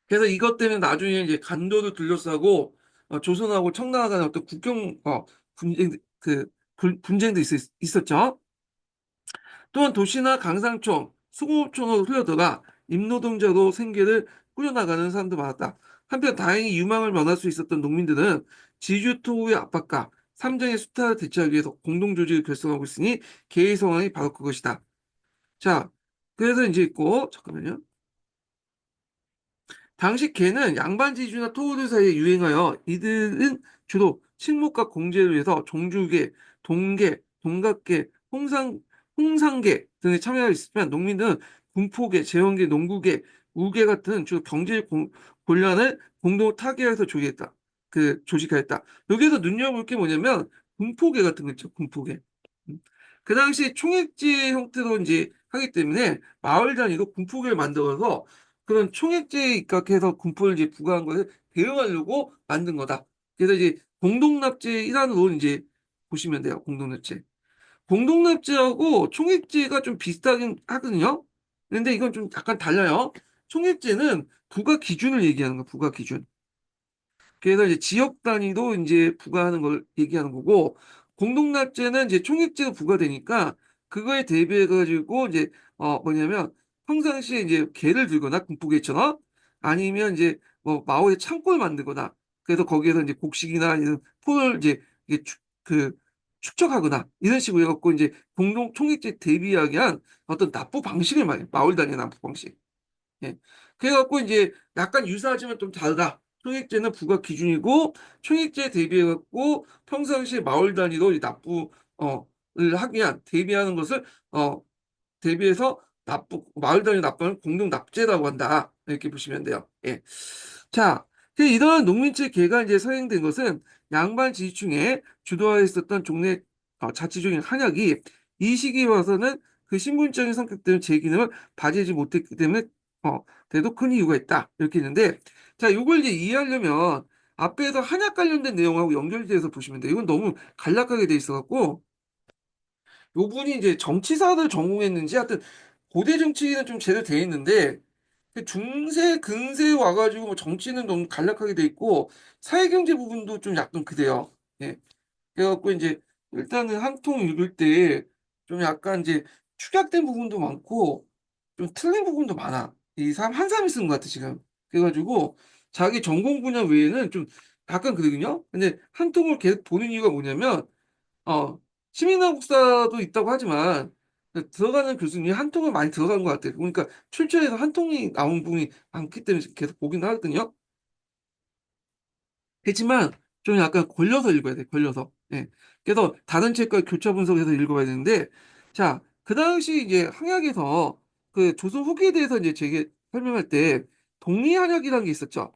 그래서 이것 때문에 나중에 이제 간도를 둘러싸고 조선하고 청나라 간의 어떤 국경 분쟁도 있었죠. 또한 도시나 강상촌, 수공업촌으로 흘러들어가 임노동자로 생계를 꾸려나가는 사람도 많았다. 한편 다행히 유망을 면할 수 있었던 농민들은 지주토우의 압박과 삼정의 수탈을 대처하기 위해서 공동조직을 결성하고 있으니 개의 상황이 바로 그것이다. 자, 그래서 이제 있고, 잠깐만요. 당시 개는 양반지주나 토호들 사이에 유행하여 이들은 주로 식목과 공제를 위해서 종주개, 동계, 동각개, 홍상개 등에 참여하고 있으면 농민들은 군포개, 제왕개, 농구개, 우개 같은 주로 권련을 공동 타개해서 조직했다. 조직하였다. 여기에서 눈여볼 게 뭐냐면 군포개 같은 거 있죠. 군포개. 음. 그 당시 총액제 형태로 이제 하기 때문에 마을 단위로 군포개를 만들어서 그런 총액제에 입각해서 군포를 이제 부과한 것을 대응하려고 만든 거다. 그래서 이제 공동납제 일환으로 이제 보시면 돼요. 공동납제. 공동납제하고 총액제가 좀 비슷하긴 하거든요. 근데 이건 좀 약간 달라요. 총액제는 부과 기준을 얘기하는 거야. 부과 기준. 그래서 이제 지역 단위도 이제 부과하는 걸 얘기하는 거고, 공동납제는 이제 총액제가 부과되니까 그거에 대비해 가지고 이제 뭐냐면 평상시에 이제 개를 들거나 군포개처럼 아니면 이제 뭐 마을에 창고를 만들거나 그래서 거기에서 이제 곡식이나 이런 폰을 이제 이게 축적하거나 이런 식으로 해갖고 이제 공동 총액제 대비하기 위한 어떤 납부 방식을 말해요. 마을 단위 납부 방식. 예. 그래갖고 이제 약간 유사하지만 좀 다르다. 총액제는 부과 기준이고 총액제 대비해갖고 평상시에 마을 단위로 이 납부를 하기 위한 대비하는 것을 어 대비해서 마을 단위 납부는 공동 납제라고 한다. 이렇게 보시면 돼요. 예. 자, 이러한 농민체 개가 이제 서행된 것은 양반 지지층에 주도하에 있었던 종래 자치적인 한약이 이 시기에 와서는 그 신분적인 성격 때문에 제 기능을 발휘하지 못했기 때문에 돼도 큰 이유가 있다. 이렇게 있는데, 자, 이걸 이제 이해하려면 앞에서 한약 관련된 내용하고 연결돼서 보시면 돼요. 이건 너무 간략하게 돼 있어갖고, 요 분이 이제 정치사를 전공했는지 하여튼 고대 정치는 좀 제대로 돼 있는데 그 중세 근세 와가지고 뭐 정치는 너무 간략하게 돼 있고 사회경제 부분도 좀 약간 그래요. 예. 그래갖고 이제 일단은 한 통 읽을 때 좀 약간 이제 축약된 부분도 많고 좀 틀린 부분도 많아. 이 사람 한 사람이 쓴 것 같아 지금. 그래가지고 자기 전공 분야 외에는 좀 약간 그러거든요. 근데 한 통을 계속 보는 이유가 뭐냐면 어, 시민사국사도 있다고 하지만 들어가는 교수님이 한 통을 많이 들어간 것 같아요. 그러니까 출처에서 한 통이 나온 분이 많기 때문에 계속 보긴 하거든요. 그렇지만 좀 약간 걸려서 읽어야 돼, 걸려서. 예. 그래서 다른 책과 교차 분석해서 읽어봐야 되는데, 자, 그 당시 이제 한약에서 그 조선 후기에 대해서 이제 제게 설명할 때 독리한약이라는 게 있었죠.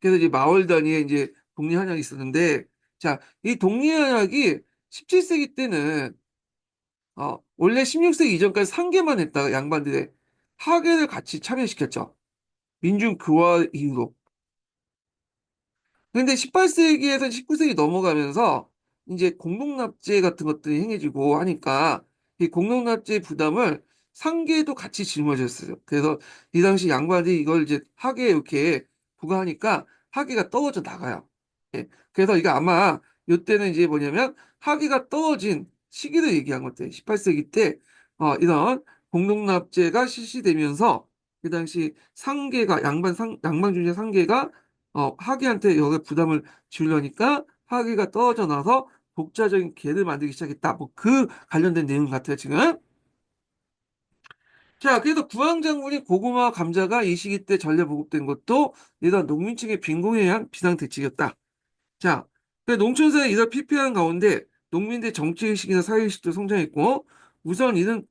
그래서 이제 마을 단위에 이제 독리한약이 있었는데, 자, 이 독리한약이 17세기 때는 원래 16세기 이전까지 상계만 했다가 양반들의 하계를 같이 참여시켰죠. 민중 교화 이후로. 근데 18세기에서 19세기 넘어가면서 이제 공동납제 같은 것들이 행해지고 하니까 이 공동납제 부담을 상계도 같이 짊어졌어요. 그래서 이 당시 양반이 이걸 이제 하계에 이렇게 부과하니까 하계가 떨어져 나가요. 예. 그래서 이게 아마 이때는 이제 뭐냐면 하계가 떨어진 시기를 얘기한 것 같아요. 18세기 때 이런 공동납제가 실시되면서 그 당시 상계가 양반 중에 상계가 하기한테 여기 부담을 지우려니까 하기가 떨어져 나서 독자적인 계를 만들기 시작했다. 뭐 그 관련된 내용 같아요, 지금. 자, 그래서 부왕장군이 고구마와 감자가 이 시기 때 전래 보급된 것도 이런 농민층의 빈곤에 의한 비상대책이었다. 자, 그 농촌사회 이를 피폐한 가운데 농민들의 정치의식이나 사회의식도 성장했고, 우선 이들은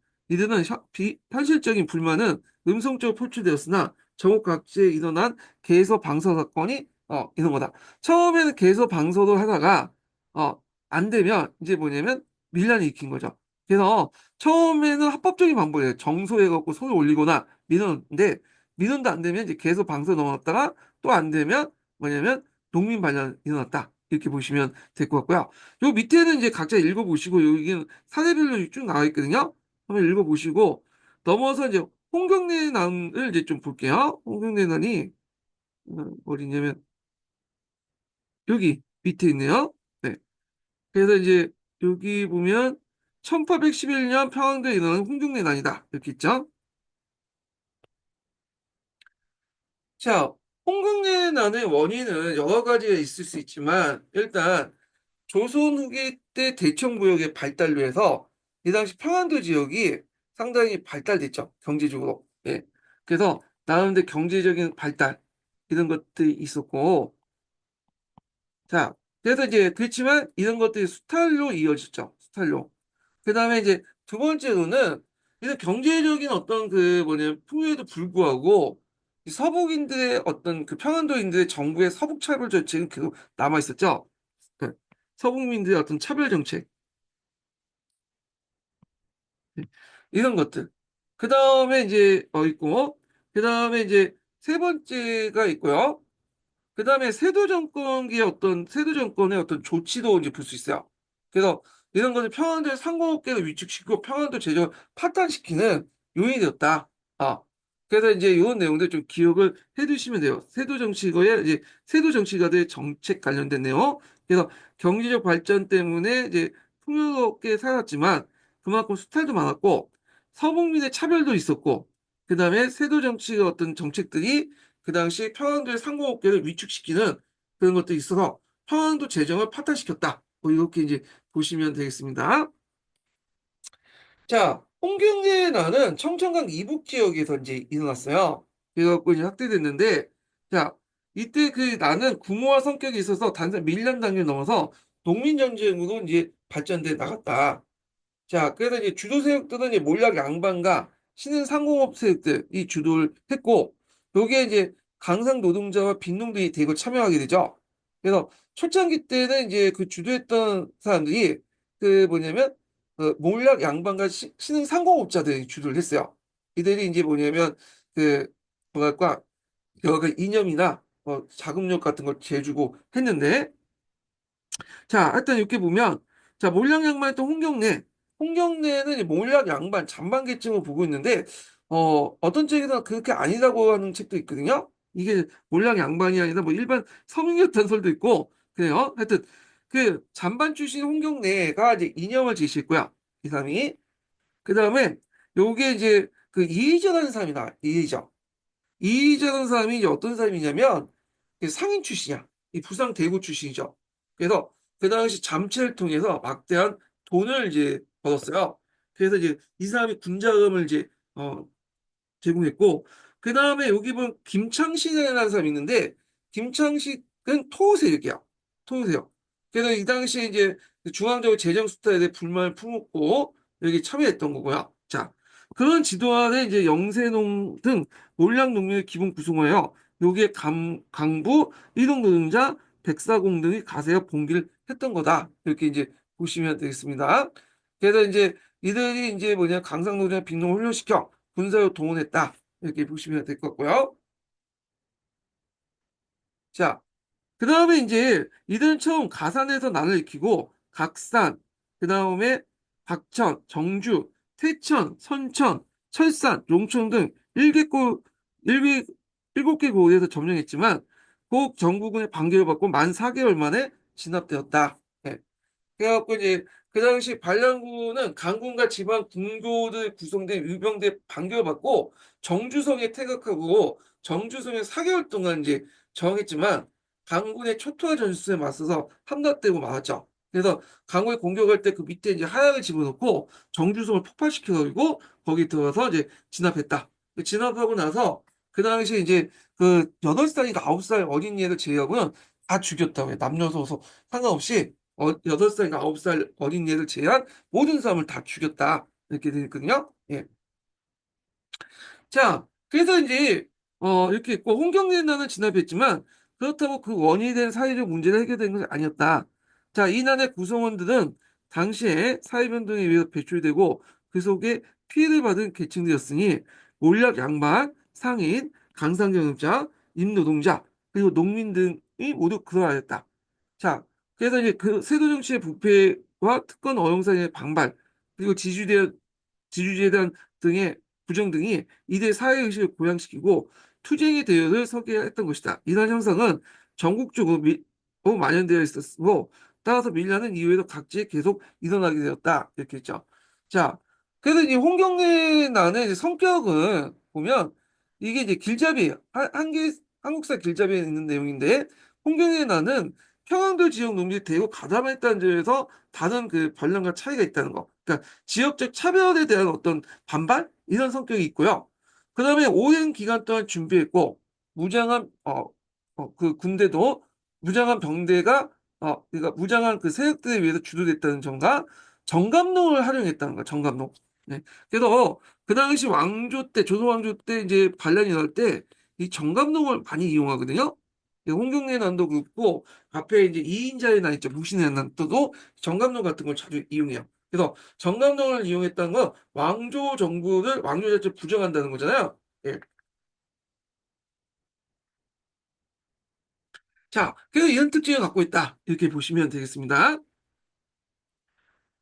현실적인 불만은 음성적으로 표출되었으나 전국각지에 일어난 개서 방서 사건이 이런 거다. 처음에는 개서 방서도 하다가 안 되면 이제 뭐냐면 밀란이 일으킨 거죠. 그래서 처음에는 합법적인 방법이에요. 정소해갖고 손을 올리거나 민원인데 민원도 안 되면 이제 개서 방서 넘어갔다가 또 안 되면 뭐냐면 농민 반란이 일어났다. 이렇게 보시면 될 것 같고요. 요 밑에는 이제 각자 읽어보시고 여기는 사례별로 쭉 나와 있거든요. 한번 읽어보시고 넘어서 이제 홍경래 난을 이제 좀 볼게요. 홍경래 난이 어디냐면 여기 밑에 있네요. 네. 그래서 이제 여기 보면 1811년 평안도에 일어난 홍경래 난이다. 이렇게 있죠. 자, 홍경래 난의 원인은 여러 가지가 있을 수 있지만 일단 조선 후기 때 대청무역의 발달로 해서 이 당시 평안도 지역이 상당히 발달됐죠. 경제적으로. 예. 그래서 나름대 경제적인 발달 이런 것들이 있었고, 자, 그래서 이제 그렇지만 이런 것들이 수탈로 이어졌죠. 수탈로. 그다음에 이제 두 번째로는 이런 경제적인 어떤 그 뭐냐면 풍요에도 불구하고 이 서북인들의 어떤 그 평안도인들의 정부의 서북 차별 정책은 계속 남아 있었죠. 그 서북민들의 어떤 차별 정책 이런 것들. 그다음에 이제 있고 그다음에 이제 세 번째가 있고요. 그다음에 세도 정권의 어떤 조치도 이제 볼 수 있어요. 그래서 이런 것을 평안도 상공업계를 위축시키고 평안도 재정을 파탄시키는 요인이 되었다. 아, 그래서 이제 이런 내용들 좀 기억을 해두시면 돼요. 세도 정치가들의 정책 관련된 내용. 그래서 경제적 발전 때문에 이제 풍요롭게 살았지만 그만큼 수탈도 많았고 서북민의 차별도 있었고 그다음에 세도 정치의 어떤 정책들이 그 당시 평안도의 상공업계를 위축시키는 그런 것들이 있어서 평안도 재정을 파탄시켰다. 뭐 이렇게 이제 보시면 되겠습니다. 자, 홍경래의 난은 청천강 이북 지역에서 이제 일어났어요. 그래갖고 이제 확대됐는데, 자, 이때 그 난은 구모화 성격이 있어서 단순 밀란 단계를 넘어서 농민 전쟁으로 이제 발전돼 나갔다. 자, 그래서 이제 주도 세력들은 이제 몰락 양반과 신흥 상공업 세력들이 주도를 했고, 여기에 이제 강상 노동자와 빈농들이 대거 참여하게 되죠. 그래서 초창기 때는 이제 그 주도했던 사람들이 그 뭐냐면 몰락 양반과 신흥 상공업자들이 주도를 했어요. 이들이 이제 뭐냐면 그 뭐랄까 여러 가지 이념이나 자금력 같은 걸 재주고 했는데 자, 하여튼 이렇게 보면, 자, 몰락 양반 또 홍경래는 이 몰락 양반 잔반계층을 보고 있는데, 어떤 책에서 그렇게 아니라고 하는 책도 있거든요. 이게 몰락 양반이 아니라 뭐 일반 서민이었다는 설도 있고, 그래요. 하여튼, 그 잔반 출신 홍경래가 이제 이념을 제시했고요. 이 사람이. 그 다음에, 요게 이제 그 이의저라는 사람이 나와요. 이의저. 이희재라는 사람이 이제 어떤 사람이냐면 그 상인 출신이야. 이 부상 대구 출신이죠. 그래서 그 당시 잠체를 통해서 막대한 돈을 이제 벌었어요. 그래서 이제 이 사람이 군자금을 이제 제공했고 그 다음에 여기 보면 김창식이라는 사람이 있는데 김창식은 토세력이야. 토세력. 그래서 이 당시에 이제 중앙적으로 재정 수탈에 대해 불만을 품었고 여기 참여했던 거고요. 자, 그런 지도안에 이제 영세농 등 몰락 농민의 기본 구성하여 여기에 강부, 이동노동자, 백사공 등이 가세와 봉기를 했던 거다. 이렇게 이제 보시면 되겠습니다. 그래서 이제 이들이 이제 뭐냐 강상노동자 빈농을 훈련시켜 군사로 동원했다. 이렇게 보시면 될 것 같고요. 자, 그 다음에 이제 이들은 처음 가산에서 난을 익히고 각산, 그 다음에 박천, 정주, 태천, 선천, 철산, 용천 등 7개 고을에서 점령했지만 꼭 정부군의 반기를 받고 만 4개월 만에 진압되었다. 예. 그래갖고 이제 그 당시 반란군은 강군과 지방 군교들 구성된 의병대 반격을 받고 정주성에 퇴각하고 정주성에 4개월 동안 이제 저항했지만 강군의 초토화 전술에 맞서서 함락되고 말았죠. 그래서 강군이 공격할 때 그 밑에 이제 하약을 집어넣고 정주성을 폭발시켜가지고 거기 들어가서 이제 진압했다. 진압하고 나서 그 당시 이제 그 8살인가 9살 어린 이를 제외하고는 다 죽였다고요. 남녀노소 상관없이 8살인가 9살 어린 이를 제외한 모든 사람을 다 죽였다. 이렇게 되어 있거든요. 예. 자, 그래서 이제, 이렇게 있고, 홍경련난은 진압했지만, 그렇다고 그 원인이 된 사회적 문제를 해결된 것이 아니었다. 자, 이 난의 구성원들은 당시에 사회변동에 의해서 배출되고, 그 속에 피해를 받은 계층들이었으니, 몰락 양반, 상인, 강상경업자, 임노동자, 그리고 농민 등이 모두 그러하였다. 자, 그래서 이제 그 세도 정치의 부패와 특권 어용상의 방발, 그리고 지주재단 등의 부정 등이 이들 사회의식을 고양시키고 투쟁의 대열을 서게 했던 것이다. 이런 현상은 전국적으로 만연되어 있었고 따라서 밀려는 이후에도 각지에 계속 일어나게 되었다. 이렇게 했죠. 자, 그래서 이제 홍경래 난의 이제 성격은 보면 이게 이제 길잡이에요. 한국사 길잡이에 있는 내용인데 홍경래 난은 평안도 지역 농민이 대거 가담했다는 점에서 다른 그 반란과 차이가 있다는 거. 그러니까 지역적 차별에 대한 어떤 반발 이런 성격이 있고요. 그 다음에 오랜 기간 동안 준비했고, 무장한, 그 군대도 무장한 병대가, 그러니까 무장한 그 세력들에 의해서 주도됐다는 점과 정감록을 활용했다는 거야, 정감록. 네. 그래서 그 당시 왕조 때, 조선 왕조 때 이제 반란이 일어날 때 이 정감록을 많이 이용하거든요. 홍경래 난도 그렇고, 앞에 이제 이인자의 난 있죠. 무신의 난도도 정감록 같은 걸 자주 이용해요. 그래서 정감록을 이용했다는 건 왕조 정부를 왕조 자체를 부정한다는 거잖아요. 예. 자, 그래서 이런 특징을 갖고 있다. 이렇게 보시면 되겠습니다.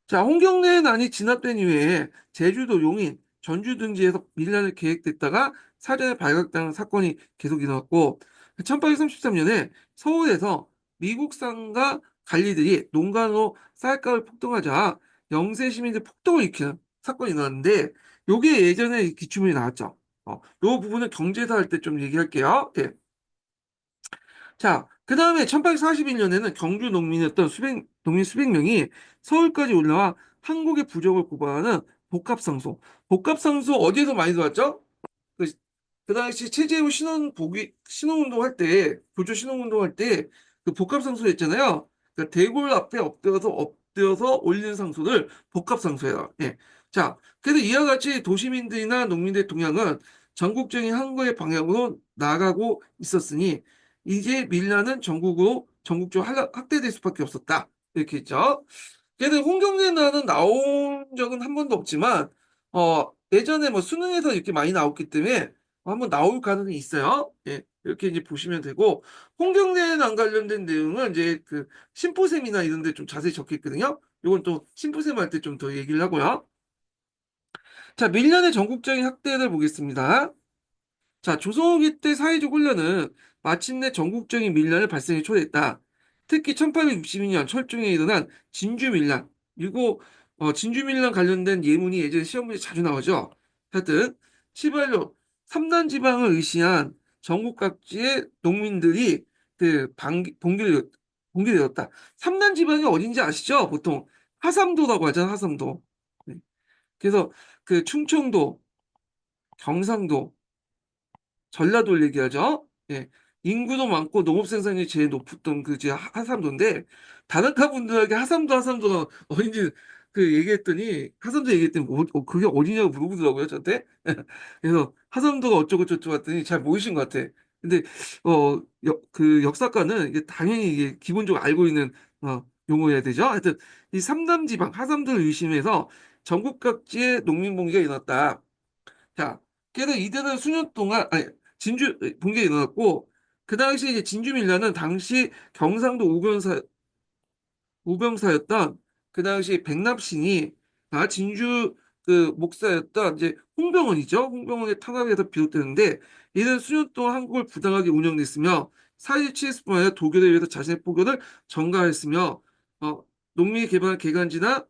자, 홍경래 난이 진압된 이후에 제주도 용인, 전주 등지에서 밀란을 계획됐다가 사전에 발각당한 사건이 계속 일어났고, 1833년에 서울에서 미국산과 관리들이 농간으로 쌀가루 폭동하자 영세 시민들 폭동을 일으키는 사건이 일어났는데, 요게 예전에 기출문이 나왔죠. 요 부분은 경제사 할 때 좀 얘기할게요. 예. 자, 그 다음에 1841년에는 경주 농민이었던 농민 수백 명이 서울까지 올라와 한국의 부정을 고발하는 복합상소. 복합상소 어디에서 많이 들어왔죠? 그, 그 당시 체제부 신혼운동 할 때, 교조 신혼운동 할 때, 그 복합상소 했잖아요. 그러니까 대골 앞에 엎드려서 올리는 상소를 복합상소예요. 예. 자, 그래서 이와 같이 도시민들이나 농민들의 동향은 전국적인 한국의 방향으로 나가고 있었으니, 이제 밀라는 전국적으로 확대될 수밖에 없었다. 이렇게 했죠. 걔는 홍경래 나는 나온 적은 한 번도 없지만, 예전에 뭐 수능에서 이렇게 많이 나왔기 때문에 한번 나올 가능성이 있어요. 예, 이렇게 이제 보시면 되고, 홍경래 난 관련된 내용은 이제 그 심포셈이나 이런 데 좀 자세히 적혀 있거든요. 이건 또 심포셈 할 때 좀 더 얘기를 하고요. 자, 밀련의 전국적인 확대를 보겠습니다. 자, 조선후기 때 사회적 혼란은 마침내 전국적인 밀란을 발생에 초래했다. 특히 1862년 철중에 일어난 진주밀란, 그리고 진주밀란 관련된 예문이 예전에 시험 문제 자주 나오죠. 하여튼 시발로 3단 지방을 의시한 전국 각지의 농민들이 봉기를 이뤘다. 3단 지방이 어딘지 아시죠? 보통 하삼도라고 하잖아, 하삼도. 네. 그래서 그 충청도, 경상도, 전라도를 얘기하죠. 예. 인구도 많고 농업 생산이 제일 높았던 그 이제 하삼도인데 다나카 분들에게 하삼도가 어딘지 그 얘기했더니 하삼도 얘기했더니 그게 어디냐고 물어보더라고요 저한테. 그래서 하삼도가 어쩌고 저쩌고 했더니 잘 모르신 것 같아. 근데 그 역사가는 이게 당연히 이게 기본적으로 알고 있는 용어여야 되죠. 하여튼 이 삼남지방 하삼도를 의심해서 전국 각지의 농민봉기가 일어났다. 자, 그래서 이들은 수년 동안, 아니, 붕괴가 일어났고, 그 당시 이제 진주밀라는 당시 경상도 우병사였던 그 당시 백납신이 진주 그 목사였던 이제 홍병원이죠. 홍병원의 탄압에서 비롯되는데 이는 수년 동안 한국을 부당하게 운영됐으며 사회 취했을 뿐 아니라 도교에 의해서 자신의 포교를 전가했으며 농민이 개발한 개간지나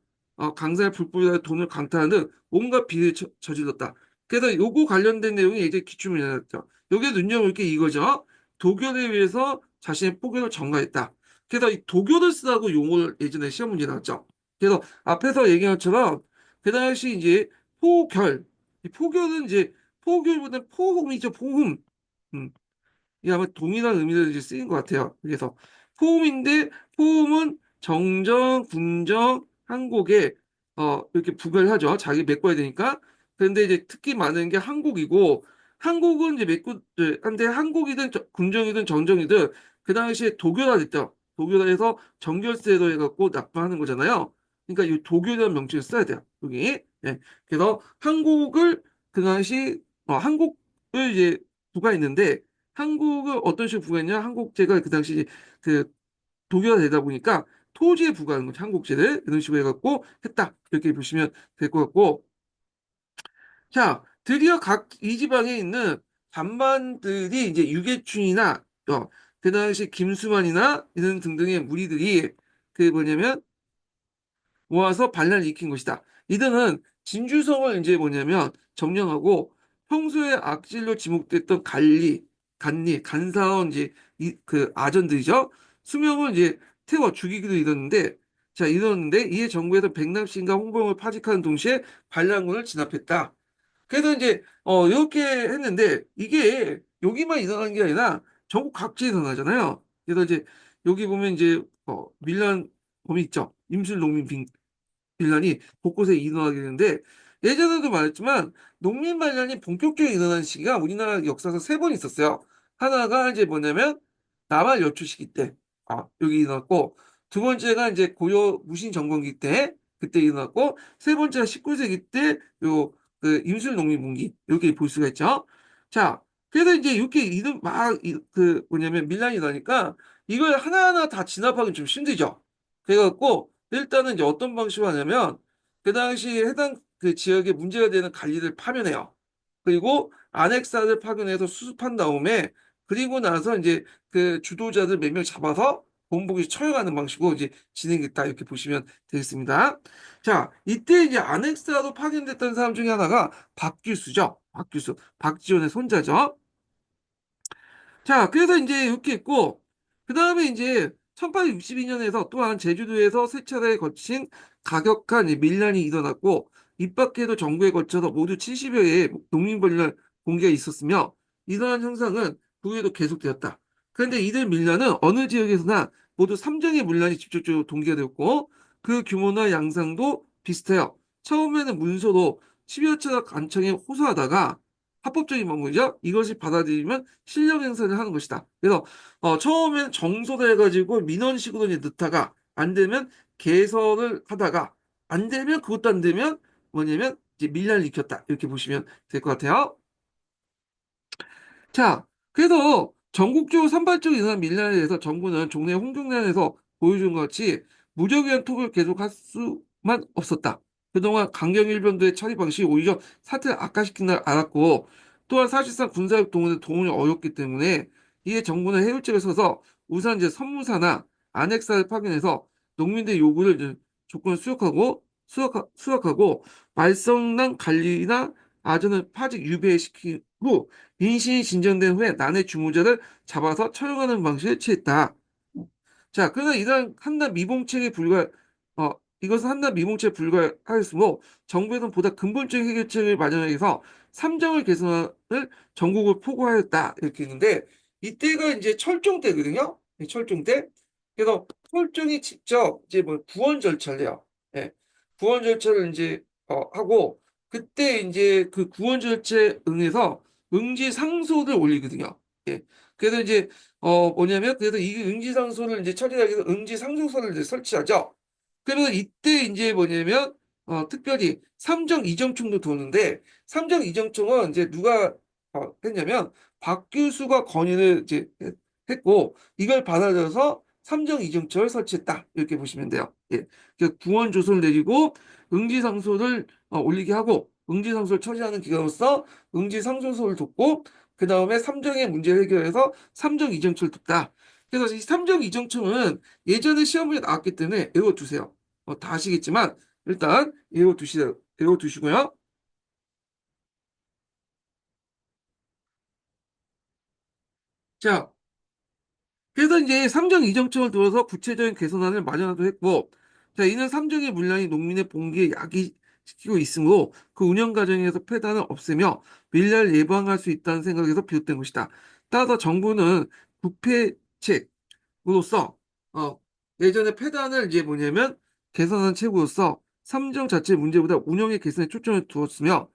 강사의 불법이라 돈을 강탈하는 등 온갖 비리를 저질렀다. 그래서 요거 관련된 내용이 이제 기출문제였죠. 여기에 눈여볼 게 이거죠. 도교에 의해서 자신의 포교를 전가했다. 그래서 이 독요를 쓰라고 용어를 예전에 시험 문제 나왔죠. 그래서 앞에서 얘기한 것처럼 그 당시 이제 포결, 이 포결은 이제 포결보다는 포홈이죠, 포홈. 음, 이게 아마 동일한 의미로 이제 쓰인 것 같아요. 그래서 포홈인데 포홈은 정정, 군정, 한국에 이렇게 부결하죠. 자기 메꿔야 되니까. 그런데 이제 특히 많은 게 한국이고 한국은 이제 한데 한국이든 군정이든 정정이든 그 당시에 도교화됐죠. 도교화해서 정결세로 해갖고 납부하는 거잖아요. 그러니까 이 도교라는 명칭을 써야 돼요. 여기. 예. 그래서 한국을 그 당시 한국을 이제 부과했는데 한국을 어떤 식으로 부과했냐? 한국제가 그 당시 그 독일화 되다 보니까 토지에 부과하는 거죠. 한국제를 이런 식으로 해갖고 했다. 이렇게 보시면 될 것 같고. 자, 드디어 각 이 지방에 있는 반반들이 이제 유계춘이나 그 당시 김수만이나 이런 등등의 무리들이 그 뭐냐면 모아서 반란을 일으킨 것이다. 이들은 진주성을 이제 뭐냐면 점령하고 평소에 악질로 지목됐던 간사원 이제 그 아전들이죠. 수명을 이제 태워 죽이기도 이러는데 자 이러는데 이에 정부에서 백남신과 홍범을 파직하는 동시에 반란군을 진압했다. 그래서 이제 이렇게 했는데 이게 여기만 일어난 게 아니라 전국 각지에 일어나잖아요. 그래서 이제 여기 보면 이제 밀란 범위 있죠. 임실 농민 빌런이 곳곳에 일어나게 되는데 예전에도 말했지만 농민 반란이 본격적으로 일어난 시기가 우리나라 역사에서 세 번 있었어요. 하나가 이제 뭐냐면 남한 여초 시기 때 여기 일어났고 두 번째가 이제 고려 무신 정권기 때 그때 일어났고 세 번째가 19세기 때 요 그 임술 농민 분기 이렇게 볼 수가 있죠. 자, 그래서 이제 이렇게 이름 막그 뭐냐면 밀란이 나니까 이걸 하나하나 다 진압하기 좀 힘들죠. 그래갖고 일단은 이제 어떤 방식으로 하냐면 그 당시 해당 그 지역에 문제가 되는 관리를 파면해요. 그리고 안핵사를 파견해서 수습한 다음에 그리고 나서 이제 그 주도자들 몇 명 잡아서 본국에 처형하는 방식으로 이제 진행했다 이렇게 보시면 되겠습니다. 자, 이때 이제 안핵사로 파견됐던 사람 중에 하나가 박규수죠. 박규수, 박지원의 손자죠. 자, 그래서 이제 이렇게 있고, 그 다음에 이제 1862년에서 또한 제주도에서 세 차례에 거친 가격한 이 밀란이 일어났고, 이 밖에도 전국에 걸쳐서 모두 70여 개의 농민벌란 공개가 있었으며, 이러한 현상은 그 후에도 계속되었다. 그런데 이들 밀란은 어느 지역에서나 모두 3정의 밀란이 직접적으로 동기가 되었고, 그 규모나 양상도 비슷해요. 처음에는 문서로 10여 차례 간청에 호소하다가, 합법적인 방법이죠. 이것이 받아들이면 실력 행사를 하는 것이다. 그래서 처음엔 정소를 해가지고 민원식으로 이제 넣다가 안 되면 개설을 하다가 안 되면 그것도 안 되면 뭐냐면 이제 밀란을 일으켰다. 이렇게 보시면 될 것 같아요. 자, 그래서 전국적으로 산발적으로 일어난 밀란에 대해서 정부는 종래 홍종란에서 보여준 것 같이 무적위한 톡을 계속할 수만 없었다. 그동안 강경일병들의 처리 방식이 오히려 사태를 악화시킨 걸 알았고 또한 사실상 군사력 동원에 도움이 어렵기 때문에 이에 정부는 해율책을 서서 우선 이제 선무사나 안핵사를 파견해서 농민들의 요구를 이제 조건을 수락하고 말썽난 관리나 아전을 파직 유배시키고 민심이 진정된 후에 난의 주무자를 잡아서 처형하는 방식을 취했다. 자, 그러나 이러한 한낱 미봉책에 이것은 한낱 미봉책에 불과하였으므로 정부에서는 보다 근본적인 해결책을 마련하기 위해서 삼정을 개선을 전국을 포고하였다. 이렇게 있는데, 이때가 이제 철종 때거든요. 철종 때. 그래서 철종이 직접 이제 뭐 구원 절차를 해요. 예. 구원 절차를 이제 하고, 그때 이제 그 구원 절차에 응해서 응지상소를 올리거든요. 예. 그래서 이제 뭐냐면, 그래서 이 응지상소를 이제 처리하기 위해서 응지상소서를 이제 설치하죠. 그래서 이때 이제 뭐냐면, 특별히 삼정 이정총도 도는데, 삼정 이정총은 이제 누가 했냐면, 박규수가 건의를 이제 했고, 이걸 받아들여서 삼정 이정처를 설치했다. 이렇게 보시면 돼요. 예. 그 구원 조서를 내리고, 응지상소를 올리게 하고, 응지상소를 처리하는 기관으로서 응지상소서를 돕고, 그 다음에 삼정의 문제 해결해서 삼정 이정처를 돕다. 그래서 이 삼정 이정처는 예전에 시험에 나왔기 때문에 외워두세요. 다 아시겠지만 일단 외워두시고요. 자, 그래서 이제 삼정 이정처를 두어서 구체적인 개선안을 마련하기도 했고, 자, 이는 삼정의 물량이 농민의 봉기에 야기시키고 있으므로 그 운영 과정에서 폐단을 없애며 밀려를 예방할 수 있다는 생각에서 비롯된 것이다. 따라서 정부는 부패책으로서 예전에 폐단을 이제 뭐냐면 개선한 책으로서 삼정 자체 문제보다 운영의 개선에 초점을 두었으며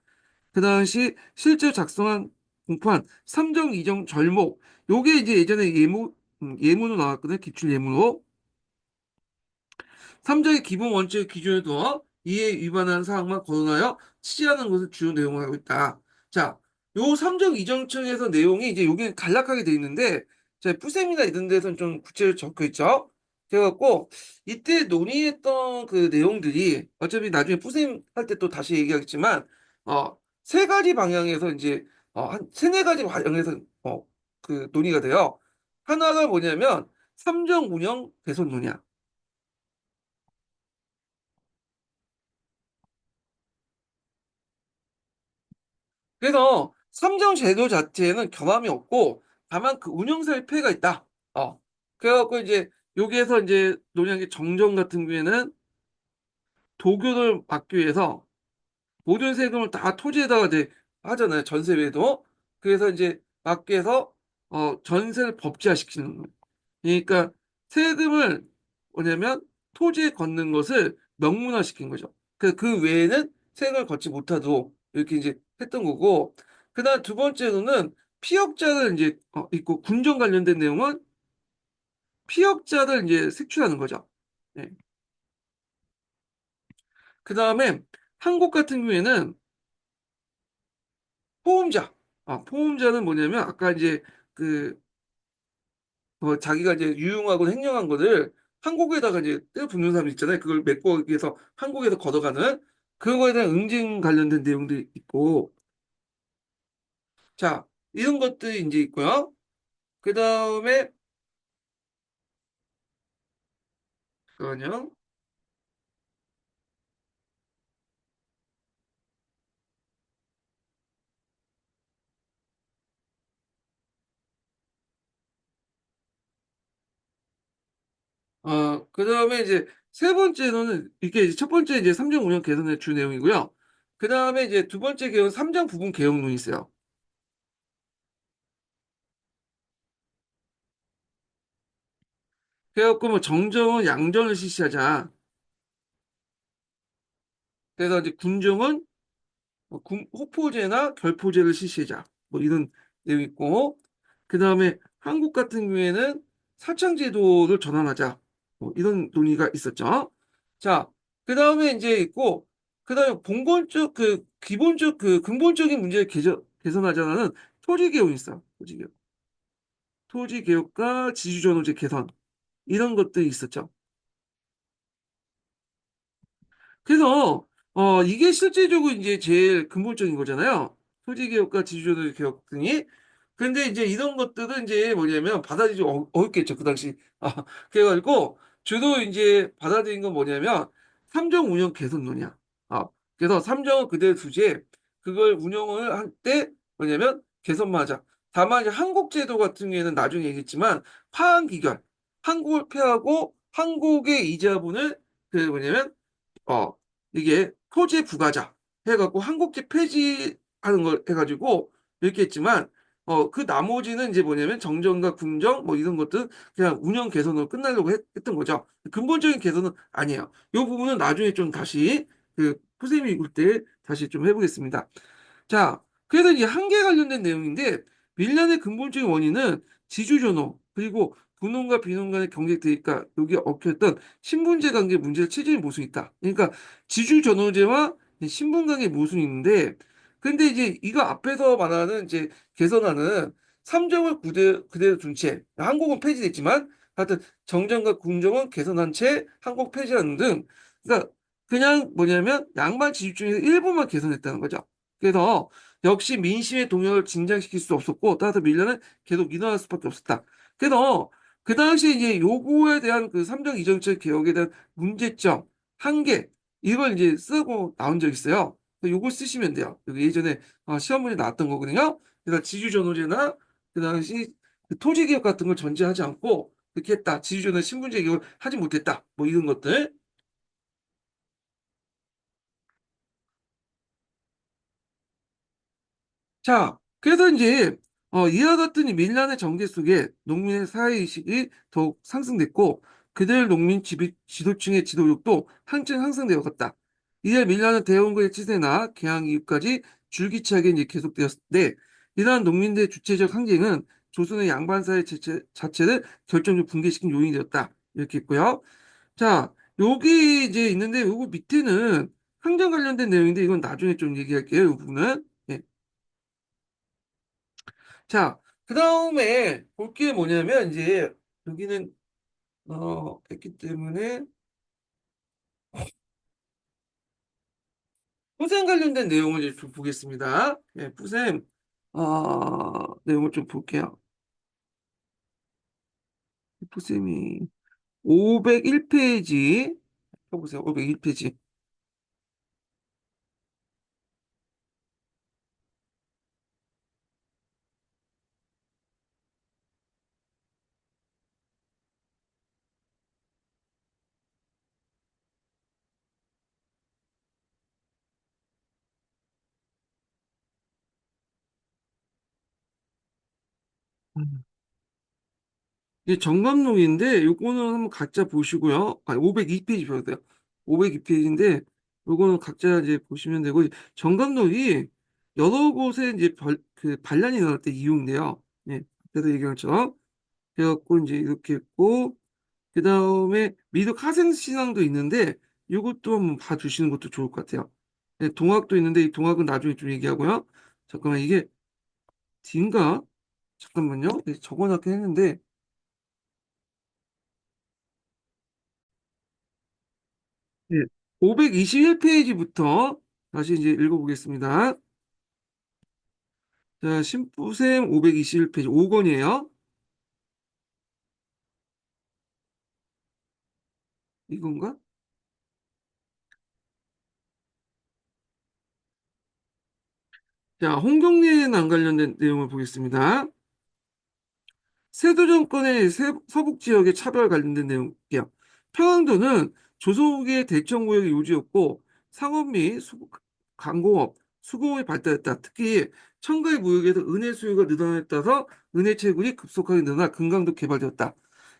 그 당시 실제 작성한 공판 삼정 이정 절목 요게 이제 예전에 예문으로 나왔거든요. 기출 예문으로 삼정의 기본 원칙 기준을 두어 이에 위반하는 사항만 거론하여 취재하는 것을 주요 내용으로 하고 있다. 자, 요 삼정 이정청에서 내용이 이제 여기 간략하게 돼 있는데 자, 뿌셈이나 이런 데서는 좀 구체적으로 적혀 있죠. 그래갖고 이때 논의했던 그 내용들이 어차피 나중에 뿌셈 할 때 또 다시 얘기하겠지만 세 가지 방향에서 이제 한 세네 가지 방향에서 그 논의가 돼요. 하나가 뭐냐면 삼정 운영 개선 논의야. 그래서 삼정 제도 자체에는 결함이 없고 다만 그 운영상의 폐해가 있다. 그래갖고 이제 여기에서 이제 논의한 게 정정 같은 경우에는 도교를 막기 위해서 모든 세금을 다 토지에다가 이제 하잖아요. 전세 매도. 그래서 이제 밖에서 전세를 법제화시키는 거예요. 그러니까 세금을 뭐냐면 토지에 걷는 것을 명문화시킨 거죠. 그 외에는 세금을 걷지 못하도록 이렇게 이제 했던 거고, 그다음 두 번째로는 피역자를 이제 있고 군정 관련된 내용은 피역자를 이제 색출하는 거죠. 네. 그다음에 한국 같은 경우에는 포음자. 포음자는 뭐냐면 아까 이제 그 자기가 이제 유용하고 횡령한 거를 한국에다가 이제 떼어 붓는 사람 있잖아요. 그걸 메꿔서 한국에서 걷어가는 그거에 대한 응징 관련된 내용들이 있고, 자, 이런 것들이 이제 있고요. 그 다음에, 그거요. 그 다음에 이제 세 번째로는 이게 이제 첫 번째 이제 삼정 운영 개선의 주 내용이고요. 그 다음에 이제 두 번째 개혁 삼정 부분 개혁론이 있어요. 그래갖고 뭐 정정은 양전을 실시하자. 그래서 이제 군정은 호포제나 결포제를 실시하자. 뭐 이런 내용이 있고, 그 다음에 한국 같은 경우에는 사창제도를 전환하자. 뭐 이런 논의가 있었죠. 자, 그 다음에 이제 있고, 그 다음에 봉건적 기본적 근본적인 문제를 개선하자는 토지개혁이 있어. 토지개혁. 토지개혁과 지주전호제 개선. 이런 것들이 있었죠. 그래서 이게 실제적으로 이제 제일 근본적인 거잖아요. 토지개혁과 지주조도 개혁 등이. 근데 이제 이런 것들은 이제 뭐냐면 받아들이기 어렵겠죠, 그 당시. 그래가지고 주로 이제 받아들인 건 뭐냐면 삼정 운영 개선론이야. 그래서 삼정은 그대로 두지 그걸 운영을 할 때 뭐냐면 개선만 하자. 다만 이제 한국제도 같은 경우에는 나중에 얘기했지만 파한기결, 한국을 폐하고 한국의 이자분을 그 뭐냐면 어, 이게 토지 부가자 해갖고 한국집 폐지하는 걸 해가지고 이렇게 했지만, 그 나머지는 이제 뭐냐면 정정과 군정 뭐 이런 것들 그냥 운영 개선으로 끝나려고 했던 거죠. 근본적인 개선은 아니에요. 이 부분은 나중에 좀 다시 그 선생님이 올 때 다시 좀 해보겠습니다. 자, 그래서 이 한계 관련된 내용인데 밀란의 근본적인 원인은 지주전호 그리고 분홍과 비농 간의 경쟁 대립과 여기에 얽혀있던 신분제 관계 문제를 체제에 모순이 있다. 그러니까 지주전호제와 신분 관계 모순이 있는데 근데 이제 이거 앞에서 말하는 이제 개선안은 삼정을 그대로 둔 채 한국은 폐지됐지만 하여튼 정정과 군정은 개선한 채 한국 폐지하는 등 그러니까 그냥 뭐냐면 양반 지주 중에서 일부만 개선했다는 거죠. 그래서 역시 민심의 동력을 진정시킬 수 없었고 따라서 밀려는 계속 일어날 수밖에 없었다. 그래서 그 당시에 이제 요거에 대한 그 삼정 이정책 개혁에 대한 문제점, 한계 이걸 이제 쓰고 나온 적이 있어요. 요걸 쓰시면 돼요. 여기 예전에 시험 문제 나왔던 거거든요. 그래서 지주전호제나 그 당시 그 토지개혁 같은 걸 전제하지 않고 그렇게 했다. 지주전호 신분제 개혁을 하지 못했다. 뭐 이런 것들. 자, 그래서 이제 이와 같은 이 밀란의 전개 속에 농민의 사회의식이 더욱 상승됐고 그들 농민 지도층의 지도력도 한층 향상되어 갔다. 이에 밀란은 대원구의 치세나 개항 이후까지 줄기차게 이제 계속되었는데 이러한 농민들의 주체적 항쟁은 조선의 양반사회 자체를 결정적으로 붕괴시킨 요인이 되었다. 이렇게 있고요. 자, 여기 이제 있는데 요거 밑에는 항쟁 관련된 내용인데 이건 나중에 좀 얘기할게요. 이 부분은. 예. 자, 그 다음에 볼 게 뭐냐면, 이제, 여기는, 했기 때문에, 부생 관련된 내용을 이제 좀 보겠습니다. 예, 부생, 내용을 좀 볼게요. 부생이 501페이지, 펴보세요. 501페이지. 이게 정감록인데 요거는 한번 각자 보시고요. 아, 502페이지 봐도 돼요. 502페이지인데 요거는 각자 이제 보시면 되고 정감록이 여러 곳에 이제 그 반란이 일어날 때 이용돼요. 예. 그래서 얘기한 것처럼 그래갖고 이제 이렇게 했고 그 다음에 미륵 하생신앙도 있는데 이것도 한번 봐주시는 것도 좋을 것 같아요. 네, 동학도 있는데 이 동학은 나중에 좀 얘기하고요. 잠깐만 이게 D인가? 잠깐만요. 네, 적어놨긴 했는데 521페이지부터 다시 이제 읽어보겠습니다. 자, 신부샘 521페이지 5권이에요. 이건가? 자, 홍경래에 관련된 내용을 보겠습니다. 세도 정권의 서북 지역의 차별 관련된 내용이요. 평안도는 조선후기의 대청구역의 요지였고 상업 및 강공업, 수공업이 발달했다. 특히 첨가의 무역에서 은혜 수요가 늘어남에 따라서 은혜 채굴이 급속하게 늘어나 금강도 개발되었다.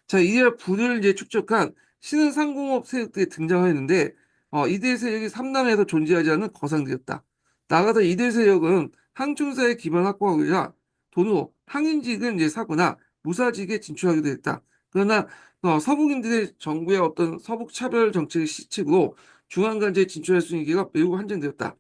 자, 이에 부를 이제 축적한 신흥 상공업 세력들이 등장하였는데 이대 세력이 삼남에서 존재하지 않는 거상들이었다. 나아가서 이대 세력은 항충사의 기반 확보하고자 돈으로 항인직을 이제 사거나 무사직에 진출하기도 했다. 그러나 서북인들의 정부의 어떤 서북 차별 정책의 시책으로 중앙관제에 진출할 수 있는 기회가 매우 한정되었다.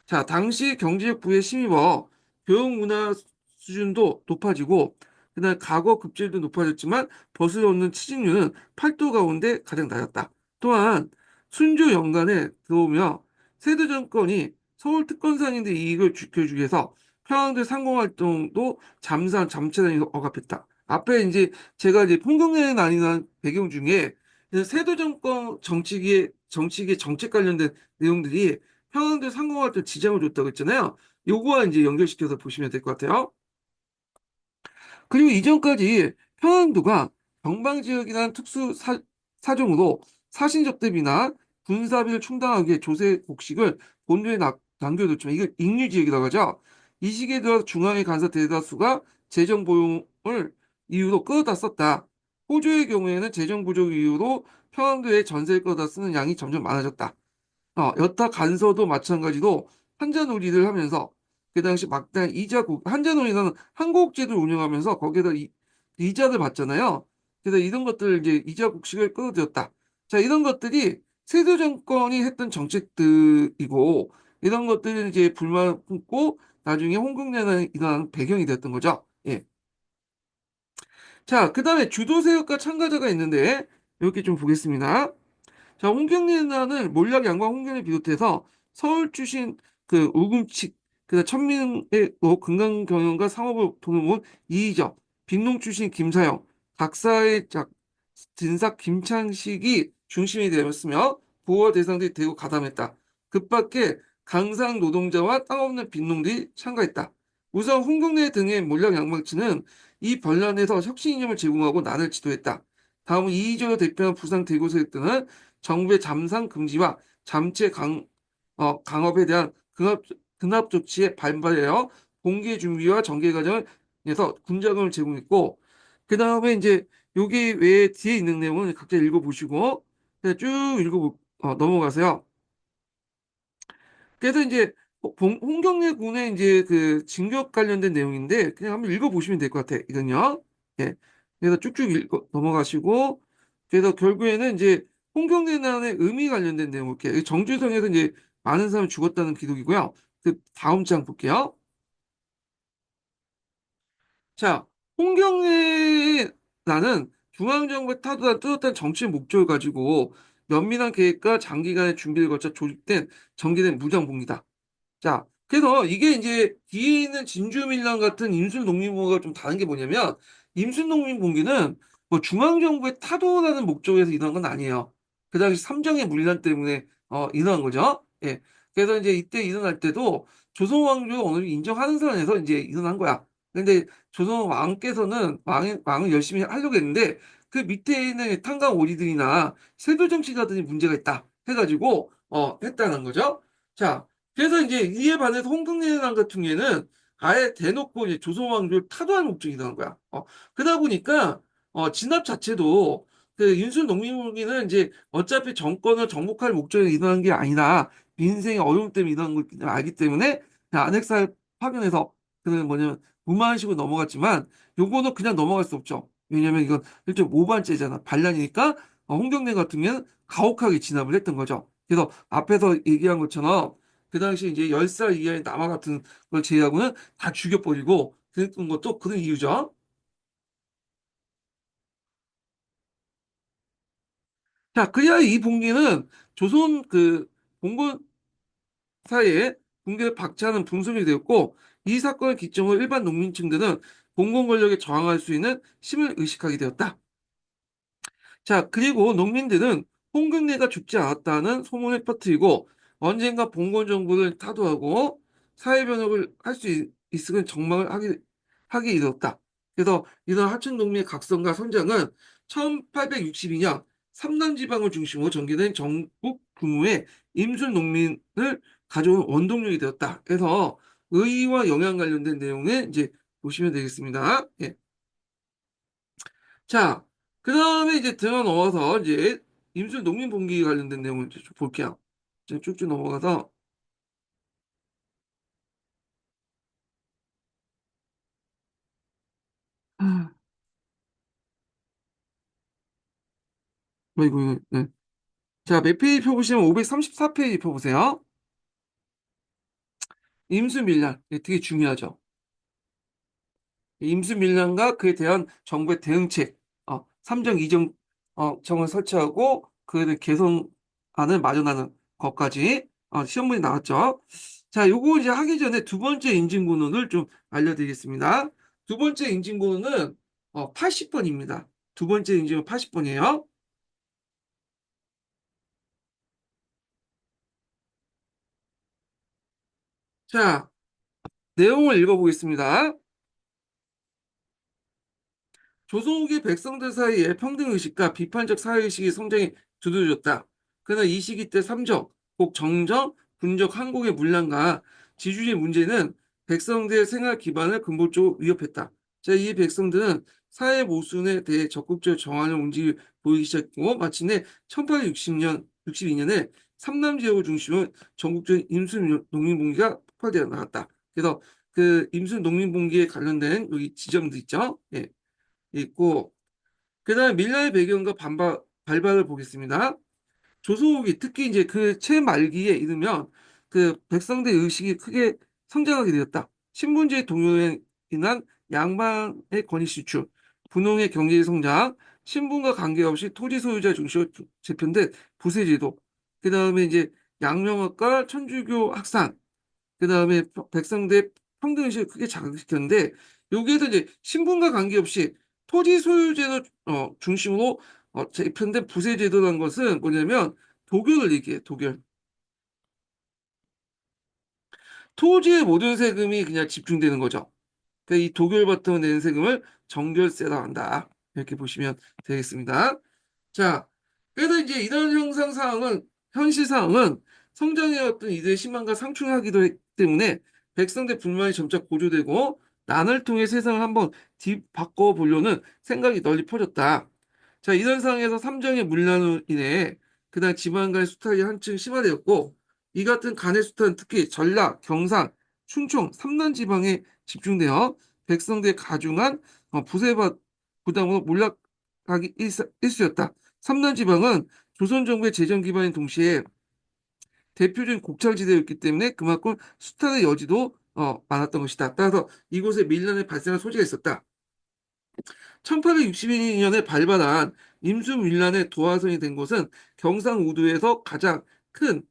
자, 당시 경제력 부의 힘입어 교육 문화 수준도 높아지고 그다음 과거 급제도 높아졌지만 벗을 얻는 취직률은 8도 가운데 가장 낮았다. 또한 순조 연간에 들어오며 세도 정권이 서울 특권산인들 이익을 지켜주기 위해서 평양대 상공활동도 잠산 잠체단이 억압했다. 앞에 이제 제가 이제 풍경에 나뉘는 배경 중에 세도 정권 정치기의 정책 관련된 내용들이 평양대 상공활동 지장을 줬다고 했잖아요. 요거와 이제 연결시켜서 보시면 될 것 같아요. 그리고 이전까지 평안도가 경방지역이라는 사정으로 사신적 대비나 군사비를 충당하기 위해 조세 곡식을 본도에 남겨뒀지만 이걸 익류지역이라고 하죠. 이 시기에 들어 중앙의 간사 대다수가 재정 보용을 이유로 끌어다 썼다. 호주의 경우에는 재정 부족 이유로 평안도에 전세를 끌어다 쓰는 양이 점점 많아졌다. 여타 간서도 마찬가지로 한자놀이를 하면서 그 당시 막대한 한자놀이는 한국제도를 운영하면서 거기에다 이자를 받잖아요. 그래서 이런 것들을 이제 이자 국식을 끌어들였다. 자, 이런 것들이 세조 정권이 했던 정책들이고 이런 것들을 이제 불만을 품고 나중에 홍콩내란이 일어나는 배경이 됐던 거죠. 예. 자, 그다음에 주도 세력과 참가자가 있는데 이렇게 좀 보겠습니다. 자, 홍경련은 몰락 양과 홍경을 비롯해서 서울 출신 그 우금칙, 그다음 천민의 금강 경영과 상업을 돈을 모은 이희적, 빈농 출신 김사영, 각사의 진삭 김창식이 중심이 되었으며 부호 대상들이 대거 가담했다. 그 밖에 강상 노동자와 땅 없는 빈농들이 참가했다. 우선 홍경래 등의 몰락 양방치는 이 반란에서 혁신 이념을 제공하고 난을 지도했다. 다음은 이희적을 대표한 부상 대구 세력들은 정부의 잠상 금지와 강업에 대한 근합 조치에 반발하여 공개 준비와 전개 과정에서 군자금을 제공했고, 그 다음에 이제 여기 외에 뒤에 있는 내용은 각자 읽어보시고, 그냥 쭉 넘어가세요. 그래서 이제 홍경래 군의 이제 그 징역 관련된 내용인데 그냥 한번 읽어보시면 될 것 같아. 이건요. 예. 그래서 쭉쭉 넘어가시고 그래서 결국에는 이제 홍경래난의 의미 관련된 내용 볼게요. 정주성에서 이제 많은 사람이 죽었다는 기록이고요. 그 다음 장 볼게요. 자, 홍경래나는 중앙정부의 타도한 뚜렷한 정치 목적을 가지고 면밀한 계획과 장기간의 준비를 거쳐 조직된 전개된 무장봉이다. 자, 그래서 이게 이제 뒤에 있는 진주밀랑 같은 임술농민공화가 좀 다른 게 뭐냐면 임술농민공기는 뭐 중앙정부의 타도라는 목적에서 일어난 건 아니에요. 그 당시 삼정의 문란 때문에 일어난 거죠. 예. 그래서 이제 이때 일어날 때도 조선 왕조가 어느 정도 인정하는 선에서 이제 일어난 거야. 근데 조선 왕께서는 왕을 열심히 하려고 했는데 그 밑에 있는 탄광 오리들이나 세도 정치가들이 문제가 있다 해가지고 했다는 거죠. 자, 그래서 이제 이에 반해서 홍콩내란 같은 경우에는 아예 대놓고 이제 조선왕조를 타도할 목적이 있는 거야. 그러다 보니까 진압 자체도 그 인순 농민군기는 이제 어차피 정권을 정복할 목적에 일어난 게 아니라 민생의 어려움 때문에 일어난 걸 알기 때문에 그냥 안핵사를 파견해서 그는 뭐냐면 무마한식으로 넘어갔지만 요거는 그냥 넘어갈 수 없죠. 왜냐면 이건 일종 모반죄잖아. 반란이니까 홍경래 같은 경우는 가혹하게 진압을 했던 거죠. 그래서 앞에서 얘기한 것처럼 그 당시 이제 10살 이하의 남아 같은 걸 제외하고는 다 죽여버리고 그랬던 것도 그런 이유죠. 자, 그리하여 이 봉기는 조선 그 봉건 사이에 붕괴를 박차하는 분수령이 되었고 이 사건을 기점으로 일반 농민층들은 봉건 권력에 저항할 수 있는 힘을 의식하게 되었다. 자, 그리고 농민들은 홍경래가 죽지 않았다는 소문을 퍼뜨리고 언젠가 봉건 정부를 타도하고 사회 변혁을 할 수 있을 전망을 하게 이르렀다. 그래서 이런 하층 농민의 각성과 선장은 1862년 삼남지방을 중심으로 전개된 전국 규모의 임술 농민을 가져온 원동력이 되었다. 그래서 의의와 영양 관련된 내용을 이제 보시면 되겠습니다. 예. 자, 그 다음에 이제 들어 넘어가서 이제 임술 농민봉기 관련된 내용을 이제 좀 볼게요. 이제 쭉쭉 넘어가서, 아, 이거, 네. 자, 몇 페이지 펴보시면 534페이지 펴보세요. 임수 밀란. 이게 되게 중요하죠. 임수 밀란과 그에 대한 정부의 대응책, 3정 2정, 정을 설치하고 그를 개선안을 마련하는 것까지, 시험 문제 나왔죠. 자, 요거 이제 하기 전에 두 번째 인증번호를 좀 알려드리겠습니다. 두 번째 인증번호는 80번입니다. 두 번째 인증은 80번이에요. 자, 내용을 읽어보겠습니다. 조선후기 백성들 사이에 평등의식과 비판적 사회의식이 성장이 두드러졌다. 그러나 이 시기 때 삼적, 곧 정적, 군적 한국의 문란과 지주의 문제는 백성들의 생활 기반을 근본적으로 위협했다. 자, 이 백성들은 사회 모순에 대해 적극적으로 정하는 움직임을 보이기 시작했고 마침내 1860년, 62년에 삼남 지역을 중심으로 전국적인 임수 농민봉기가 폭발되어 나갔다. 그래서 그 임수 농민봉기에 관련된 여기 지점도 있죠. 예. 있고 그다음에 밀라의 배경과 발발을 보겠습니다. 조선후기 특히 이제 그 채말기에 이르면 그 백성대 의식이 크게 성장하게 되었다. 신분제의 동요에 인한 양반의 권위 실추, 분홍의 경제 성장, 신분과 관계없이 토지 소유자 중심으로 재편된 부세제도, 그다음에 이제 양명학과 천주교 확산, 그다음에 백성대 평등의식을 크게 자극시켰는데 여기에서 이제 신분과 관계없이 토지 소유제도 중심으로 재편된 부세제도라는 것은 뭐냐면 도교를 얘기해, 도교. 토지의 모든 세금이 그냥 집중되는 거죠. 그러니까 이 도교를 바탕으로 내는 세금을 정결세라 한다. 이렇게 보시면 되겠습니다. 자, 그래서 이제 이런 형상 상황은 현실 상황은 성장의 어떤 이들의 희망과 상충하기도 했기 때문에 백성들 불만이 점차 고조되고 난을 통해 세상을 한번 뒤바꿔 보려는 생각이 널리 퍼졌다. 자, 이런 상황에서 삼정의 문란으로 인해 그다음 지방 간의 수탈이 한층 심화되었고 이 같은 간의 수탈은 특히 전라, 경상, 충청, 삼남 지방에 집중되어 백성들의 가중한 부세받 부담으로 몰락하기 일쑤였다. 삼남 지방은 조선 정부의 재정 기반인 동시에 대표적인 곡창지대였기 때문에 그만큼 수탈의 여지도 많았던 것이다. 따라서 이곳에 밀란의 발생할 소지가 있었다. 1862년에 발발한 임수밀란의 도화선이 된 곳은 경상우도에서 가장 큰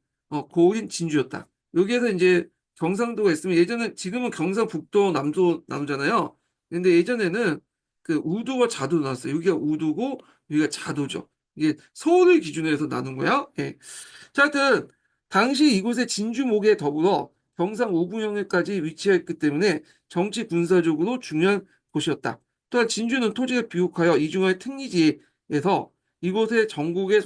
고을인 진주였다. 여기에서 이제 경상도가 있으면 예전에 지금은 경상북도 남도 나누잖아요. 근데 예전에는 그 우도와 자도 나왔어요. 여기가 우도고 여기가 자도죠. 이게 서울을 기준으로 해서 나눈 거야. 예. 자, 하여튼 당시 이곳의 진주목에 더불어 경상 우부영에까지 위치했기 때문에 정치 군사적으로 중요한 곳이었다. 또한 진주는 토지가 비옥하여 이중화의 특리지에서 이곳의 전국의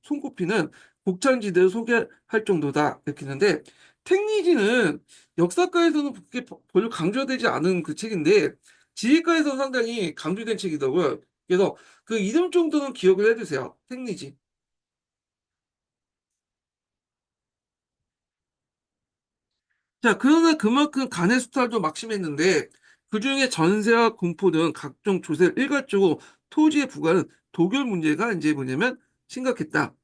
손꼽히는 곡창지대를 소개할 정도다. 이렇게 했는데 택리지는 역사가에서는 그렇게 별로 강조되지 않은 그 책인데 지휘과에서는 상당히 강조된 책이더라고요. 그래서 그 이름 정도는 기억을 해두세요. 택리지. 자, 그러나 그만큼 간의 수탈도 막심했는데 그중에 전세와 공포 등 각종 조세를 일괄적으로 토지에 부과하는 도결 문제가 이제 뭐냐면 심각했다.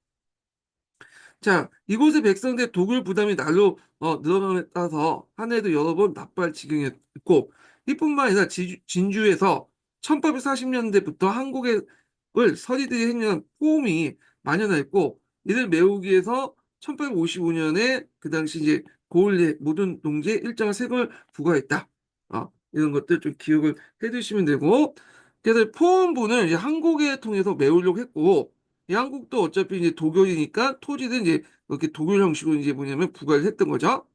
자, 이곳의 백성들의 도굴 부담이 날로 늘어남에 따라서 한 해도 여러 번 납부할 지경이었고, 이뿐만 아니라 진주에서 1840년대부터 한국을 서리들이 행령한 포음이 만연했고, 이를 메우기 위해서 1855년에 그 당시 이제 고을의 모든 농지에 일정한 세금을 부과했다. 이런 것들 좀 기억을 해두시면 되고, 그래서 포음부는 이제 한국에 통해서 메우려고 했고, 이 한국도 어차피 이제 도교이니까 토지는 이제 이렇게 도교 형식으로 이제 뭐냐면 부과를 했던 거죠.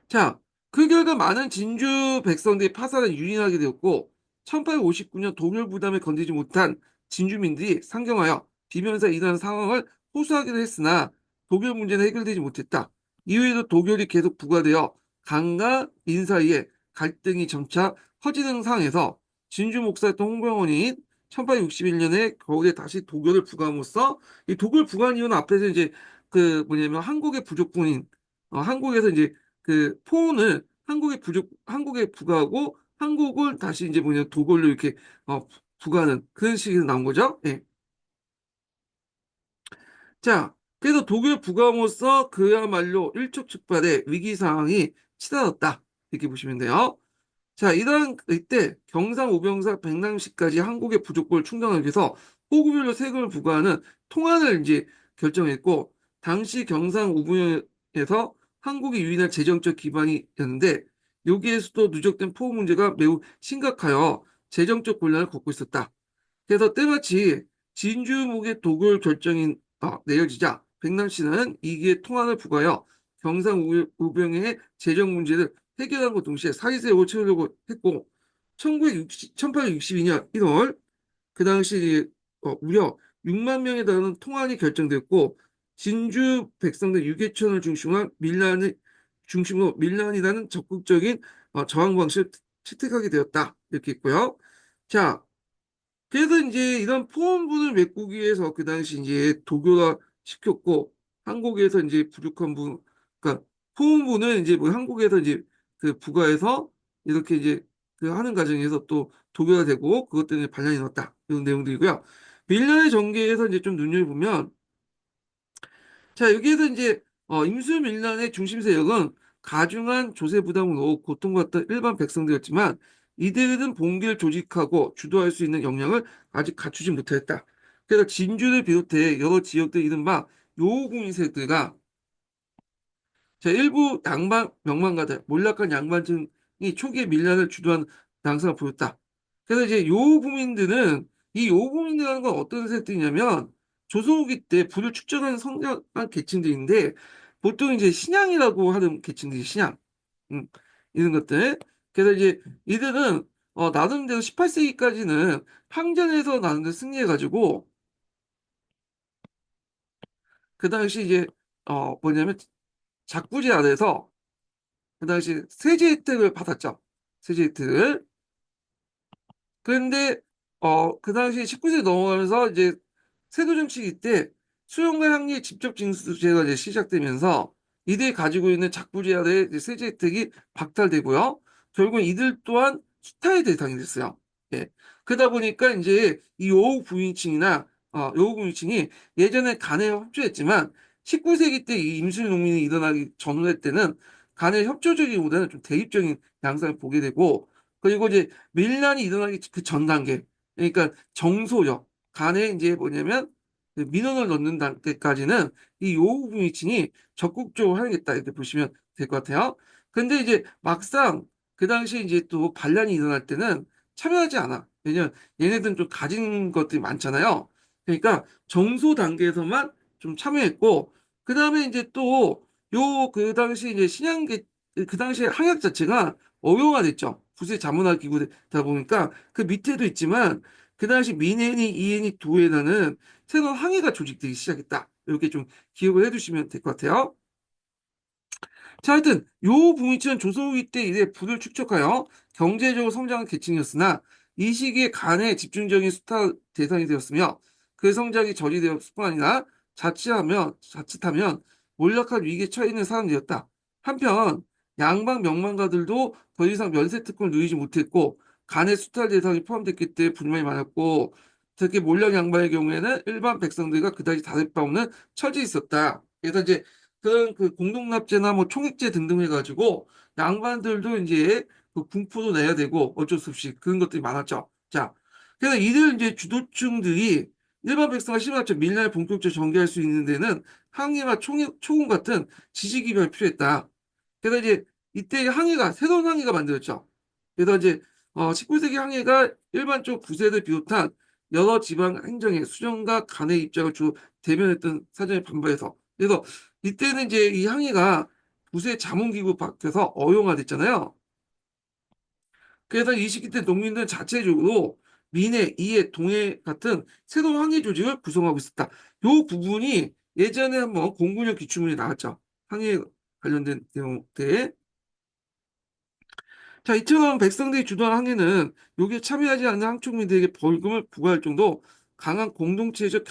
자, 그 결과 많은 진주 백성들이 파산을 유인하게 되었고 1859년 동일 부담에 건드리지 못한 진주민들이 상경하여 비변사 이러한 상황을 호소하기도 했으나 도결 문제는 해결되지 못했다. 이후에도 도결이 계속 부과되어 강과 민 사이에 갈등이 점차 커지는 상황에서 진주 목사였던 홍병원이 1861년에 겨울에 다시 도결을 부과함으로써 이 도결 부과한 이유는 앞에서 이제 그 뭐냐면 한국의 부족분인 한국에서 이제 그 포온을 한국에 부과하고 한국을 다시 이제 뭐냐 도굴로 이렇게 부과하는 그런 식으로 나온 거죠. 예. 자, 그래서 독일 부감으로써 그야말로 일촉즉발의 위기 상황이 치달았다. 이렇게 보시면 돼요. 자, 이때 경상 우병사 백남시까지 한국의 부족을 충당하기 위해서 호구별로 세금을 부과하는 통안을 이제 결정했고, 당시 경상 우병에서 한국이 유일한 재정적 기반이었는데, 여기에서도 누적된 포호 문제가 매우 심각하여 재정적 곤란을 겪고 있었다. 그래서 때마치 진주목의 도굴 결정이 내려지자 백남씨는 이기에 통안을 부과하여 경상우병의 재정 문제를 해결함과 동시에 사리세욕을 채우려고 했고 1862년 1월 그 당시 무려 6만 명에 달하는 통안이 결정됐고 진주 백성들 유계천을 중심으로 밀란이라는 적극적인 저항 방식을 채택하게 되었다. 이렇게 있고요. 자, 그래서 이제 이런 포원분을 메꾸기 위해서 그 당시 이제 도교화 시켰고 한국에서 이제 부족한 분, 그러니까 포원분은 이제 뭐 한국에서 이제 그 부가해서 이렇게 이제 그 하는 과정에서 또 도교가 되고 그것 때문에 반란이 났다 이런 내용들이고요. 밀란의 전개에서 이제 좀 눈여겨보면 자, 여기에서 이제 임수민란의 중심 세력은 가중한 조세 부담으로 고통받던 일반 백성들이었지만 이들은 봉기를 조직하고 주도할 수 있는 역량을 아직 갖추지 못했다. 그래서 진주를 비롯해 여러 지역들 이른바 요구민 세력들과 자, 일부 명망가들, 몰락한 양반층이 초기에 밀란을 주도한 양상을 보였다. 그래서 이제 요구민들은 이 요구민이라는 건 어떤 세력들이냐면 조선 후기 때 부를 축적한 성장한 계층들인데 보통 이제 신양이라고 하는 계층들이 신양, 음, 이런 것들. 그래서 이제 이들은 나름대로 18세기까지는 항전에서 나름대로 승리해가지고 그 당시 이제 뭐냐면 작부지 아래서 그 당시 세제 혜택을 받았죠. 세제 혜택을. 그런데 그 당시 19세 넘어가면서 이제 세도 정치기 때 수용과 향리 직접 징수제가 이제 시작되면서 이들이 가지고 있는 작부제아의 이제 세제 혜택이 박탈되고요. 결국 이들 또한 수타의 대상이 됐어요. 예. 그러다 보니까 이제 이 요우 부민층이 예전에 간에 협조했지만 19세기 때 이 임실 농민이 일어나기 전후의 때는 간에 협조적이기보다는 좀 대립적인 양상을 보게 되고 그리고 이제 밀란이 일어나기 그 전 단계 그러니까 정소력 간에 이제 뭐냐면 그 민원을 넣는 단계까지는 이 요구 부위층이 적극적으로 하겠다 이렇게 보시면 될 것 같아요. 근데 이제 막상 그 당시 이제 또 반란이 일어날 때는 참여하지 않아. 왜냐면 얘네들은 좀 가진 것들이 많잖아요. 그러니까 정소 단계에서만 좀 참여했고 그 다음에 이제 또 요 그 당시 이제 신양계 그 당시에 항약 자체가 어용화됐죠. 구세 자문화 기구다 보니까 그 밑에도 있지만 그 당시 민해니, 이해니, 도해나는 새로운 항해가 조직되기 시작했다. 이렇게 좀 기억을 해두시면 될 것 같아요. 자, 하여튼 요 부위치는 조선 후기 때 이래 부를 축적하여 경제적으로 성장한 계층이었으나 이 시기에 간의 집중적인 수탈 대상이 되었으며 그 성장이 저지되었을 뿐 아니라 자칫하면 몰락할 위기에 처해 있는 사람들이었다. 한편 양방 명망가들도 더 이상 면세 특권을 누리지 못했고 간의 수탈 대상이 포함됐기 때문에 불만이 많았고 특히 몰락 양반의 경우에는 일반 백성들과 그다지 다를 바 없는 처지에 있었다. 그래서 이제 그런 그 공동납제나 뭐 총액제 등등 해가지고 양반들도 이제 그 군포도 내야 되고 어쩔 수 없이 그런 것들이 많았죠. 자, 그래서 이들 이제 주도층들이 일반 백성과 심합쳐 밀란을 본격적으로 전개할 수 있는 데는 항해와 초군 같은 지식 기반이 필요했다. 그래서 이제 이때 항해가 새로운 항해가 만들었죠. 그래서 이제 19세기 항해가 일반적 부세를 비롯한 여러 지방 행정의 수정과 간의 입장을 주로 대변했던 사정에 반발해서 그래서 이때는 이제 이 항해가 부세 자문기구 밖에서 어용화됐잖아요. 그래서 이 시기 때 농민들은 자체적으로 민해, 이해, 동해 같은 새로운 항해 조직을 구성하고 있었다. 요 부분이 예전에 한번 공군력 기출문에 나왔죠. 항해 관련된 내용들. 자, 이처럼 백성들이 주도한 항해는 여기에 참여하지 않는 항축민들에게 벌금을 부과할 정도 강한 공동체적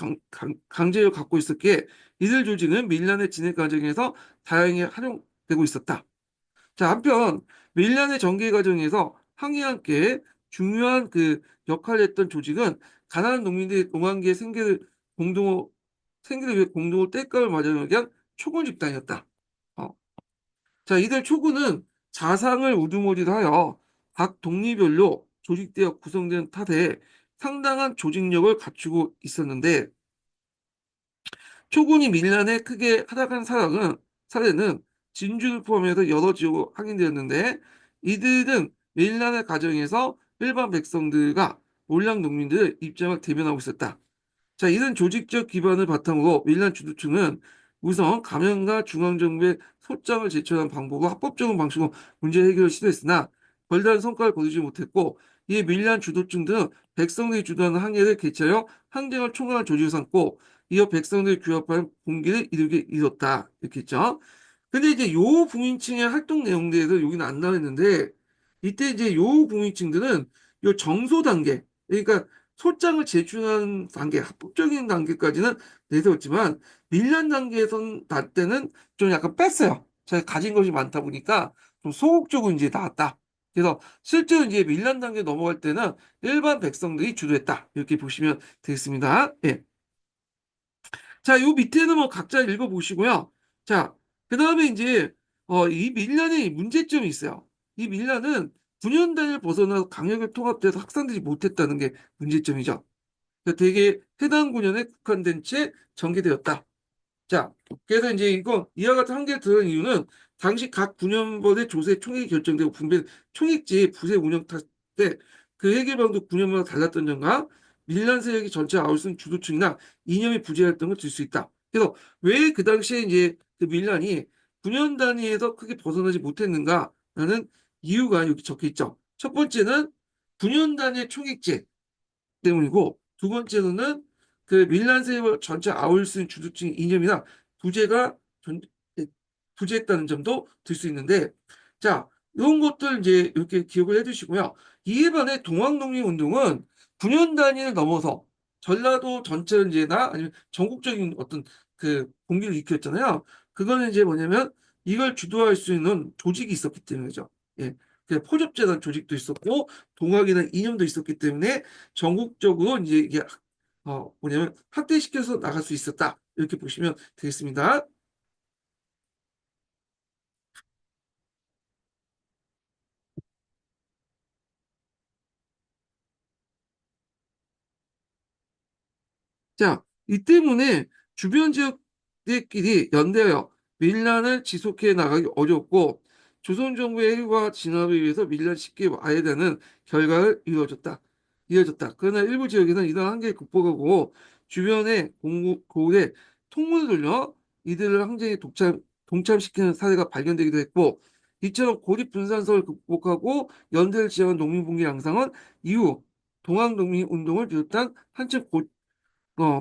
강제력을 갖고 있었기에 이들 조직은 밀란의 진행 과정에서 다양하게 활용되고 있었다. 자, 한편 밀란의 전개 과정에서 항해와 함께 중요한 그 역할을 했던 조직은 가난한 농민들이 농한기의 생계를 위해 공동으로 땔감을 마련하기 위한 초군 집단이었다. 어. 자, 이들 초군은 자상을 우두머리로 하여 각 독립별로 조직되어 구성된 탓에 상당한 조직력을 갖추고 있었는데 초군이 밀란에 크게 하락한 사례는 진주를 포함해서 여러 지역으로 확인되었는데 이들은 밀란의 과정에서 일반 백성들과 몰락 농민들의 입장을 대변하고 있었다. 자, 이런 조직적 기반을 바탕으로 밀란 주도층은 우선 가명과 중앙정부의 소장을 제출한 방법과 합법적인 방식으로 문제 해결을 시도했으나 별다른 성과를 거두지 못했고 이에 밀란 주도층들은 백성들이 주도하는 항해를 개최하여 항쟁을 총괄한 조직을 삼고 이어 백성들이 규합한 봉기를 이루게 이뤘다. 이렇게 했죠. 근데 이제 요 부민층의 활동 내용들에서 여기는 안 나왔는데 이때 이제 요 부민층들은 요 정소 단계 그러니까 소장을 제출하는 단계, 합법적인 단계까지는 내세웠지만 밀란 단계에선 나 때는 좀 약간 뺐어요. 제가 가진 것이 많다 보니까 좀 소극적으로 이제 나왔다. 그래서 실제로 이제 밀란 단계 넘어갈 때는 일반 백성들이 주도했다. 이렇게 보시면 되겠습니다. 예. 자, 요 밑에는 뭐 각자 읽어보시고요. 자, 그 다음에 이제, 이 밀란의 문제점이 있어요. 이 밀란은 9년 단위를 벗어나서 강력을 통합돼서 확산되지 못했다는 게 문제점이죠. 그러니까 되게 해당 9년에 국한된 채 전개되었다. 자, 그래서 이제 이거 이와 같은 한계를 드는 이유는 당시 각 군역별의 조세 총액이 결정되고 분배 총액제 부세 운영 때 그 해결방도 군역마다 달랐던 점과 밀란 세력이 전체 아울슨 주도층이나 이념이 부재했던 걸 들 수 있다. 그래서 왜 그 당시에 이제 그 밀란이 9년 단위에서 크게 벗어나지 못했는가라는 이유가 여기 적혀 있죠. 첫 번째는 9년 단위의 총액제 때문이고 두 번째로는 그 밀란세와 전체 아울슨 주도층 이념이나 부재가 전, 부재했다는 점도 들 수 있는데 자 이런 것들 이제 이렇게 기억을 해두시고요. 이에 반해 동학농민운동은 9년 단위를 넘어서 전라도 전체제나 아니면 전국적인 어떤 그 공기를 일으켰잖아요. 그거는 이제 뭐냐면 이걸 주도할 수 있는 조직이 있었기 때문이죠. 예. 그 포접재단 조직도 있었고 동학이나 이념도 있었기 때문에 전국적으로 이제 이게 뭐냐면 확대시켜서 나갈 수 있었다. 이렇게 보시면 되겠습니다. 자, 이 때문에 주변 지역들끼리 연대하여 밀란을 지속해 나가기 어렵고 조선 정부의 해와 진압에 의해서 밀란이 쉽게 와해되는 결과를 이어졌다. 그러나 일부 지역에서는 이런 한계를 극복하고 주변의 고을에 통문을 돌려 이들을 항쟁에 동참시키는 사례가 발견되기도 했고 이처럼 고립 분산설을 극복하고 연대를 지향한 농민분기 양상은 이후 동학농민운동을 비롯한 한층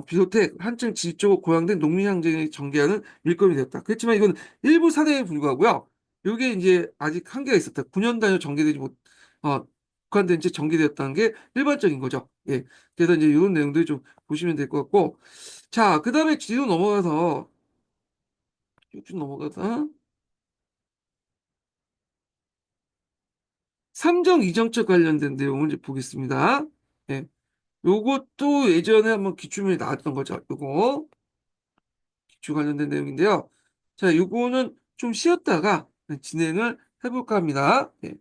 비롯해 한층 지적으로 고양된 농민항쟁이 전개하는 일감이 되었다. 그렇지만 이건 일부 사례에 불과하고요. 이게 이제 아직 한계가 있었다. 9년 단위로 전개되지 못, 국한된 채 전개되었다는 게 일반적인 거죠. 예. 그래서 이제 이런 내용들 좀 보시면 될 것 같고. 자, 그 다음에 뒤로 넘어가서, 쭉 넘어가서, 삼정 이정책 관련된 내용을 이제 보겠습니다. 예. 요것도 예전에 한번 기출문에 나왔던 거죠. 요거. 기출 관련된 내용인데요. 자, 요거는 좀 쉬었다가 진행을 해볼까 합니다. 예.